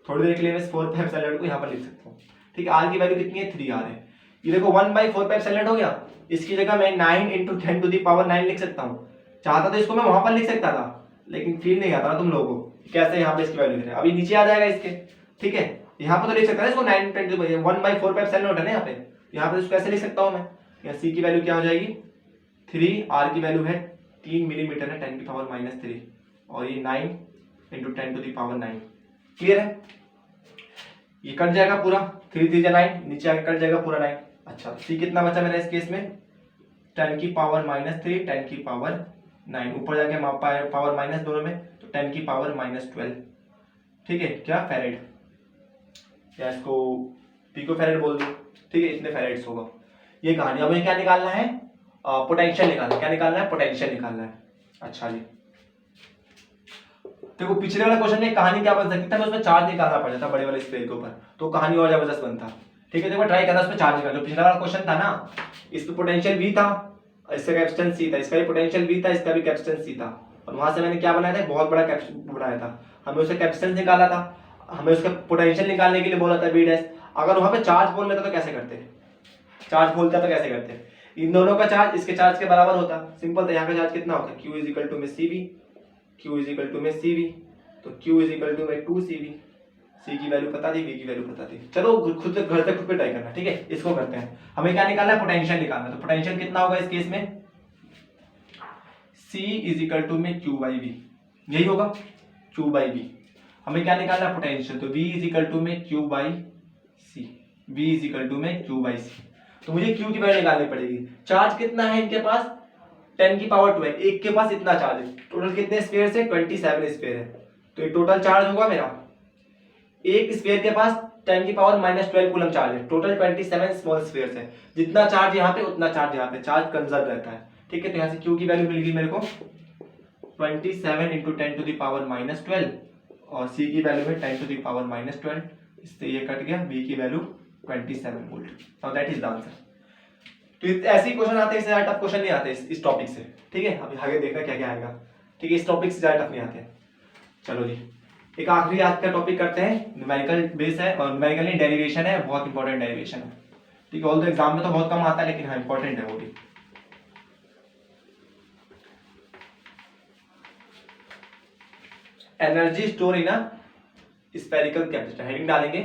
थोड़ी देर के लिए मैं 4 पाई एप्सिलॉन नॉट को यहाँ पर लिख सकता हूँ, ठीक है। आर की वैल्यू कितनी है, 3R है, ये देखो 1/4 पाई एप्सिलॉन नॉट हो गया, इसकी जगह मैं 9 इंटू 10 टू दी पावर 9 लिख सकता हूँ। चाहता तो इसको मैं वहां पर लिख सकता था, लेकिन फील नहीं आता ना तुम लोगों को कैसे यहाँ पे इसकी वैल्यू लिख रहे हैं, अभी नीचे आ जाएगा इसके, ठीक है। यहाँ पे तो लिख सकता है इसको 9 10 1/4 पाई एप्सिलॉन नॉट है ना यहाँ पे, यहाँ पे इसको कैसे लिख सकता हूँ मैं, यहाँ C की वैल्यू क्या हो जाएगी 3, R की वैल्यू है 3 मिलीमीटर है 10 की पावर -3, और ये 9 into 10 to the power 9। Clear है, ये कट जाएगा पूरा, 3 3 9, नीचे आके कट जाएगा पूरा 9। अच्छा C कितना बचा मेरा इस केस में, 10 की पावर -3 10 की पावर 9, ऊपर जाके पावर माइनस दोनों में, तो 10 की पावर -12 ठीक है, क्या फेरेड, या इसको पिको फेरेड बोल दो, ठीक है, इतने फेरेड्स होगा। ये कहानी। हमें क्या निकालना है, पोटेंशियल निकालना है। क्या निकालना है, पोटेंशियल निकालना है। अच्छा जी, देखो पिछले वाला क्वेश्चन में कहानी क्या बन सकती था, उसमें चार्ज निकालना पड़ जाता बड़े वाले स्क्वेयर के ऊपर, तो कहानी और जबरदस्त बनता। ठीक है, देखो ट्राई करना उसमें चार्ज निकाल। जो पिछला वाला क्वेश्चन था ना, इसमें पोटेंशियल V था, इसका कैपेसिटेंस C था, इसका भी पोटेंशियल V था, इसका भी कैपेसिटेंस C था, और वहां से मैंने क्या बनाया था, बहुत बड़ा कैपेसिटेंस बनाया था। हमें उसका कैपेसिटेंस निकाला था, हमें उसका पोटेंशियल निकालने के लिए बोला था B डैश। अगर वहां पे चार्ज बोल लेता तो कैसे करते, चार्ज बोलता तो कैसे करते, इन दोनों का चार्ज इसके चार्ज के बराबर होता, सिंपल था। यहाँ का चार्ज कितना होता, Q इज इक्वल टू में CV, Q is equal to में CV, तो Q इज इक्वल टू में 2CV। C की वैल्यू पता थी, V की वैल्यू पता थी। चलो खुद घर से खुद पे ट्राई करना, ठीक है। इसको करते हैं, हमें क्या निकालना है, पोटेंशियल निकालना है। तो पोटेंशियल कितना होगा इस केस में, C इज इक्वल टू में Q बाई V, यही होगा, Q बाई V। हमें क्या निकालना है, पोटेंशियल, तो V इज इक्वल टू में Q by C, V is equal to में Q बाई C। तो मुझे Q की वैल्यू निकालनी पड़ेगी। चार्ज कितना है इनके पास, 10 की पावर 2 है, एक के पास इतना चार्ज है। टोटल कितने स्फीयर है, 27 स्फीयर है। तो ये टोटल चार्ज होगा मेरा, एक स्फीयर के पास 10 की पावर -12 कूलम चार्ज है, टोटल 27 स्मॉल स्फीयर्स है। जितना चार्ज यहाँ पे उतना चार्ज यहाँ पे, चार्ज कंजर्व रहता है। ठीक है, तो यहाँ से Q की वैल्यू मिल गई मेरे को 27 इंटू 10 टू द पावर -12, और C की वैल्यू है 10 टू द पावर -12, इससे ये कट गया, B की value 27 volt. Now that is the answer. तो ऐसे ही क्वेश्चन आते हैं, इससे ज्यादा टफ क्वेश्चन नहीं आते इस टॉपिक से। ठीक है, अभी आगे देखना क्या क्या आएगा। ठीक है, इस टॉपिक से ज्यादा टफ नहीं आते। चलो जी, एक आखिरी आज का टॉपिक करते हैं, न्यूमेरिकल बेस है, और न्यूमेरिकल नहीं, डेरिवेशन है, बहुत इंपॉर्टेंट डेरिवेशन है। ठीक है, ऑल द एग्जाम में तो बहुत कम आता है, लेकिन हाँ इंपॉर्टेंट है वो भी। Energy store in a spherical capacitor, heading डालेंगे,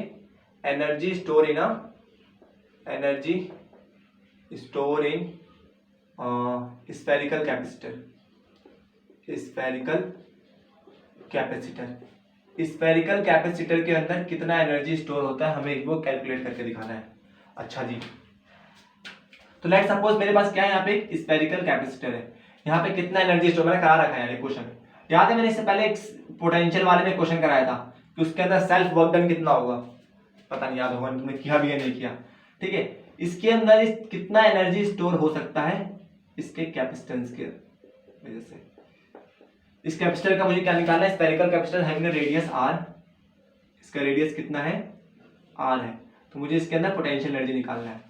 energy store in a, energy store in spherical capacitor, spherical capacitor. Spherical capacitor के अंदर कितना एनर्जी स्टोर होता है, हमें वो कैलकुलेट करके दिखाना है। अच्छा जी, तो लेट्स सपोज मेरे पास क्या है, यहाँ पे एक स्फेरिकल कैपेसिटर है, यहाँ पे कितना एनर्जी स्टोर मैंने करा रखा है। ये क्वेश्चन याद है, मैंने इससे पहले एक पोटेंशियल वाले में क्वेश्चन कराया था कि उसके अंदर सेल्फ वर्क डन कितना होगा, पता नहीं याद होगा तुमने किया भी या नहीं किया। ठीक है, इसके अंदर कितना एनर्जी स्टोर हो सकता है, इसके कैपेसिटेंस के वजह से। इस कैपेसिटर का मुझे क्या निकालना है, spherical capacitor having a radius r, इसका रेडियस कितना है, r है, तो मुझे इसके अंदर पोटेंशियल एनर्जी निकालना है।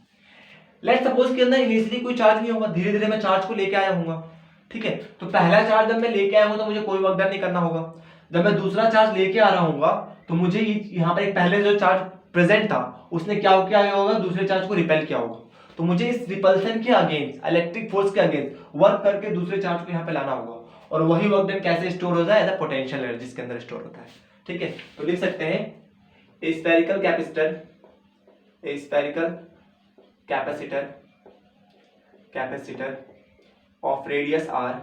लेट्स सपोज के अंदर इनिशियली कोई चार्ज नहीं होगा, धीरे धीरे मैं चार्ज को लेके आया हूँ। ठीक है, तो पहला चार्ज जब मैं लेके आया हूँ तो मुझे कोई वर्क डन नहीं करना होगा। जब मैं दूसरा चार्ज लेके आ रहा हूँ तो मुझे यहाँ पर एक पहले जो चार्ज प्रेजेंट था उसने क्या किया होगा, दूसरे चार्ज को रिपेल किया होगा। तो मुझे इस रिपल्सन के अगेंस्ट, इलेक्ट्रिक फोर्स के अगेंस्ट वर्क करके दूसरे चार्ज को यहाँ पे लाना होगा, और वही वर्क डन कैसे स्टोर होता है, एज अ पोटेंशियल एनर्जी इसके अंदर स्टोर होता है। ठीक है, तो लिख सकते हैं spherical capacitor, spherical capacitor, capacitor of radius r,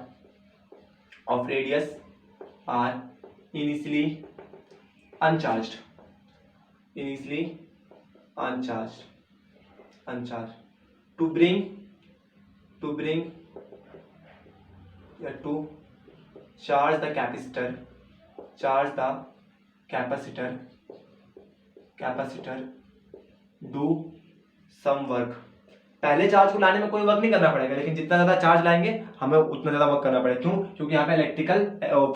of radius r initially uncharged, initially uncharged, uncharged to bring to charge the capacitor, charge the capacitor, capacitor do some work। पहले चार्ज को लाने में कोई वर्क नहीं करना पड़ेगा, लेकिन जितना ज्यादा चार्ज लाएंगे हमें उतना ज्यादा वर्क करना पड़ेगा। क्यों, क्योंकि यहाँ पे इलेक्ट्रिकल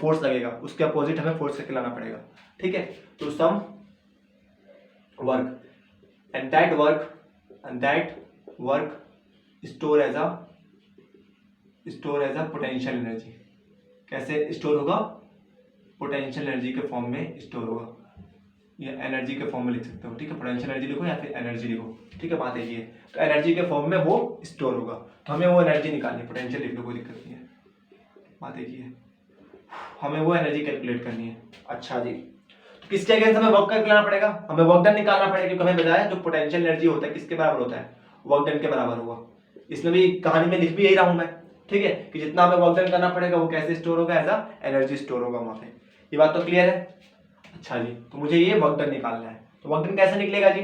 फोर्स लगेगा, उसके अपोजिट हमें फोर्स करके लाना पड़ेगा। ठीक है, तो some work, and that work store as a potential energy. कैसे स्टोर होगा, पोटेंशियल एनर्जी के फॉर्म में स्टोर होगा, या एनर्जी के फॉर्म में लिख सकते हो। ठीक है, पोटेंशियल एनर्जी लिखो या फिर एनर्जी लिखो। ठीक है, बात यही है, तो एनर्जी के फॉर्म में वो स्टोर होगा, तो हमें वो एनर्जी निकालनी है। पोटेंशियल लिख लो, कोई दिक्कत नहीं है, बात यही है, हमें वो एनर्जी कैलकुलेट करनी है। अच्छा जी, तो किसके अगेंस्ट हमें वर्क करके लाना पड़ेगा, हमें वर्क डन निकालना पड़ेगा, क्योंकि हमें बताया जो पोटेंशियल एनर्जी होता है किसके बराबर होता है, वर्क डन के बराबर होगा। इसमें भी कहानी में लिख भी यही रहा हूं मैं। ठीक है, कि जितना हमें वर्क डन करना पड़ेगा वो कैसे स्टोर होगा, एज अ एनर्जी स्टोर होगा वहां पे। ये बात तो क्लियर है। अच्छा जी, तो मुझे ये वर्क डन निकालना है, तो वर्क डन कैसे निकलेगा जी,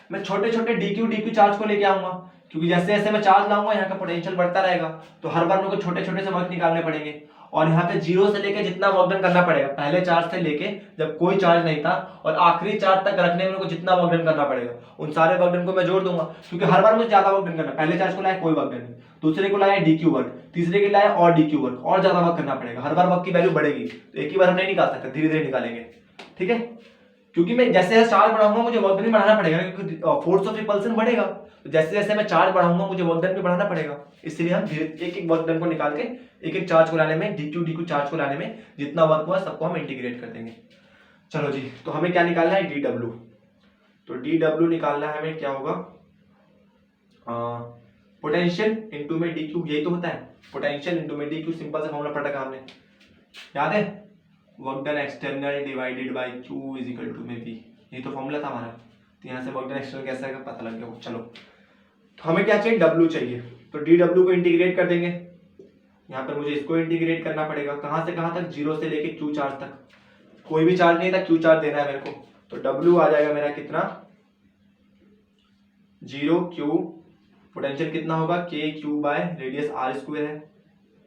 मैं छोटे छोटे डीक्यू चार्ज को लेके आऊंगा। क्योंकि जैसे जैसे मैं चार्ज लाऊंगा यहाँ का पोटेंशियल बढ़ता रहेगा, तो हर बार मेरे को छोटे छोटे से वर्क निकालने पड़ेंगे। और यहाँ पे जीरो से लेके जितना वर्क डन करना पड़ेगा, पहले चार्ज से लेके जब कोई चार्ज नहीं था और आखिरी चार्ज तक रखने में मेरे को जितना वर्क डन करना पड़ेगा, उन सारे वर्क डन को मैं जोड़ दूंगा। क्योंकि हर बार मुझे ज्यादा वर्क डन करना, पहले चार्ज को लाया कोई वर्क डन नहीं, दूसरे को लाया DQ वर्क, तीसरे के लाया और DQ वर्क, और ज्यादा वर्क करना पड़ेगा। हर बार वर्क की वैल्यू बढ़ेगी, तो एक ही बार हम नहीं निकाल सकते, धीरे धीरे निकालेंगे। ठीक है, क्योंकि मैं जैसे जैसे चार्ज बढ़ाऊंगा मुझे वर्क डन भी बढ़ाना पड़ेगा, क्योंकि फोर्स ऑफ रिपल्सन बढ़ेगा, तो जैसे जैसे मैं चार्ज बढ़ाऊंगा मुझे वर्क डन भी बढ़ाना पड़ेगा। इसलिए हम धीरे एक एक वर्क डन को निकाल के एक एक चार्ज को लाने में, DQ चार्ज को लाने में जितना वर्क हुआ सबको हम इंटीग्रेट कर देंगे। चलो जी, तो हमें क्या निकालना है, DW। तो DW निकालना है हमें, क्या होगा, पोटेंशियल इंटू में DQ, यही तो होता है, पोटेंशियल इंटू में DQ। सिंपल सा फॉर्मूला पढ़ा हमने, याद है, work done external divided by Q is equal to में V, यही तो फॉर्मूला था हमारा। तो यहाँ से वर्क डन एक्सटर्नल कैसे आएगा पता लग गया। चलो, तो हमें क्या चाहिए, W चाहिए, तो DW को इंटीग्रेट कर देंगे। यहाँ पर मुझे इसको इंटीग्रेट करना पड़ेगा, कहाँ से कहाँ तक, जीरो से लेके Q चार्ज तक। कोई भी चार्ज नहीं था, Q चार्ज देना है मेरे को, तो W आ जाएगा मेरा कितना, 0Q, पोटेंशियल कितना होगा, KQ by radius R square है,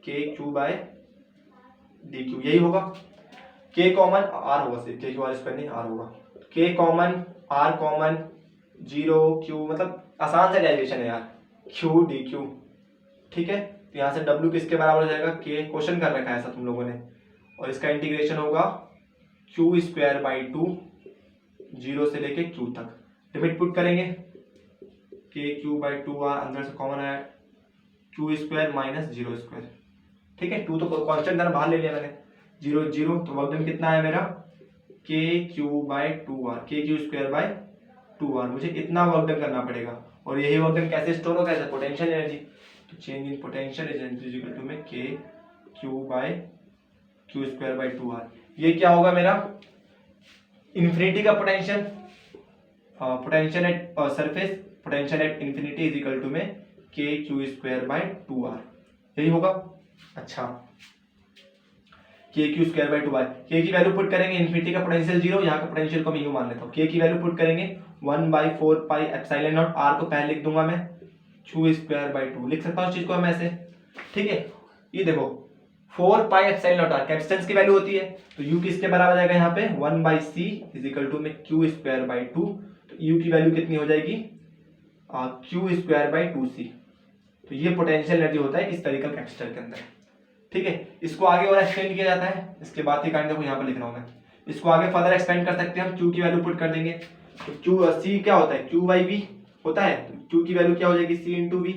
KQ बाय DQ, यही होगा। K कॉमन R होगा, सिर्फ KQ R स्क्वायर नहीं, R होगा, K common R common, 0Q, मतलब आसान सा डेरिवेशन है यार, Q DQ। ठीक है, तो यहाँ से W किसके बराबर हो जाएगा, K, क्वेश्चन कर रखा है ऐसा तुम लोगों ने, और इसका इंटीग्रेशन होगा Q स्क्वायर बाई 2, 0 से लेके Q तक। लिमिट पुट करेंगे, KQ बाई 2R, अंदर से कॉमन आया, Q स्क्वायर माइनस 0 स्क्वायर। ठीक है, 2 तो कॉन्स्टेंट था, बाहर ले लिया मैंने, 0 0, तो वर्क डन कितना है मेरा, KQ by 2R, KQ square by 2R। मुझे इतना वर्क डन करना पड़ेगा, और यही वर्क डन कैसे स्टोर होगा, कैसे, पोटेंशियल एनर्जी। तो change in potential energy is equal to में KQ by Q square by 2R। ये क्या होगा मेरा, इन्फिनिटी का potential, potential at surface, potential at infinity is equal to में KQ स्क्वायर बाई 2R, यही होगा। अच्छा, KQ square by 2R, K की वैल्यू पुट करेंगे, इन्फिनिटी का पोटेंशियल 0, यहाँ का पोटेंशियल को मैं यूं मान लेता हूँ, K की वैल्यू पुट करेंगे 1/4 पाई एप्सिलॉन नॉट, R को पहले लिख दूंगा मैं, Q स्क्वायर बाई 2 लिख सकता हूँ इस चीज को हम ऐसे। ठीक है, ये देखो 4 pi epsilon naught R capacitance की वैल्यू होती है, तो U किसके बराबर जाएगा यहाँ पे, 1/C इज इक्वल टू में Q स्क्वायर बाई 2। तो U की वैल्यू कितनी हो जाएगी, Q स्क्वायर बाई 2C। तो ये पोटेंशियल एनर्जी होता है स्फेरिकल कैपेसिटर के अंदर। ठीक है, इसको आगे और एक्सपेंड किया जाता है, इसके बाद ही देखो यहाँ पर लिख रहा हूँ मैं, इसको आगे फर्दर एक्सपेंड कर सकते हैं हम, Q की वैल्यू पुट कर देंगे, तो Q C क्या होता है, Q बाई V होता है, तो Q की वैल्यू क्या हो जाएगी, C इंटू V।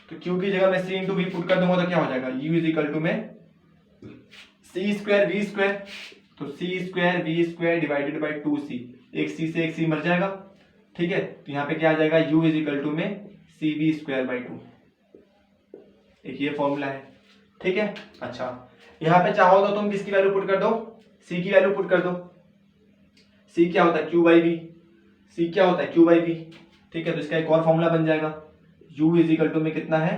तो Q की जगह मैं C इंटू V पुट कर दूंगा तो क्या हो जाएगा, U इज इक्वल टू में C स्क्वायर V स्क्वायर, तो C square V square divided by 2C, एक C से एक C मर जाएगा। ठीक है, तो यहाँ पे क्या आ जाएगा, U इज इक्वल टू में CV स्क्वायर बाई 2, एक ये फॉर्मूला है। ठीक है, अच्छा, यहाँ पे चाहो तो तुम किसकी वैल्यू पुट कर दो, C की वैल्यू पुट कर दो। C क्या होता है, Q बाई V, C क्या होता है, Q बाई V। ठीक है, तो इसका एक और फॉर्मूला बन जाएगा, U इज इक्वल टू में कितना है,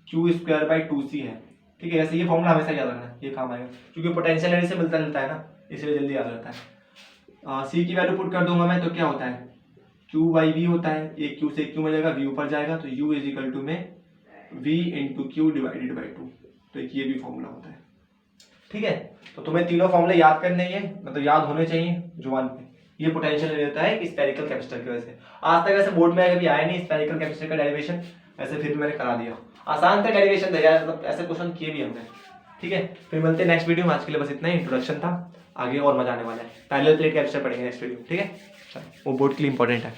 Q स्क्वायर बाई 2C है। ठीक है, ऐसे ये फॉर्मूला हमेशा याद रखना है, ये काम आएगा, क्योंकि पोटेंशियल एनर्जी से मिलता जुलता है ना, इसलिए जल्दी याद रहता है। C की वैल्यू पुट कर दूंगा मैं, तो क्या होता है, Q बाई V होता है, एक Q से Q मिलेगा, V ऊपर जाएगा, तो U इज इक्वल टू में V into Q divided by 2, तो एक ये भी फॉर्मूला होता है। ठीक है, तो तुम्हें तीनों फॉर्मूले याद करने हैं, मतलब याद होने चाहिए जुबान पे। ये पोटेंशियल रहता है स्फेरिकल कैपेसिटर की वजह से। आज तक ऐसे बोर्ड में कभी आया नहीं स्फेरिकल कैपेसिटर का डेरिवेशन, ऐसे फिर मैंने करा दिया, आसान था डेरिवेशन था यार, मतलब ऐसे क्वेश्चन किए भी हमने। ठीक है, फिर मिलते हैं नेक्स्ट वीडियो में, आज के लिए बस इतना ही इंट्रोडक्शन था, आगे और मजा आने वाला है। पैरेलल प्लेट कैपेसिटर पढ़ेंगे नेक्स्ट वीडियो। ठीक है, वो बोर्ड के लिए इंपॉर्टेंट है।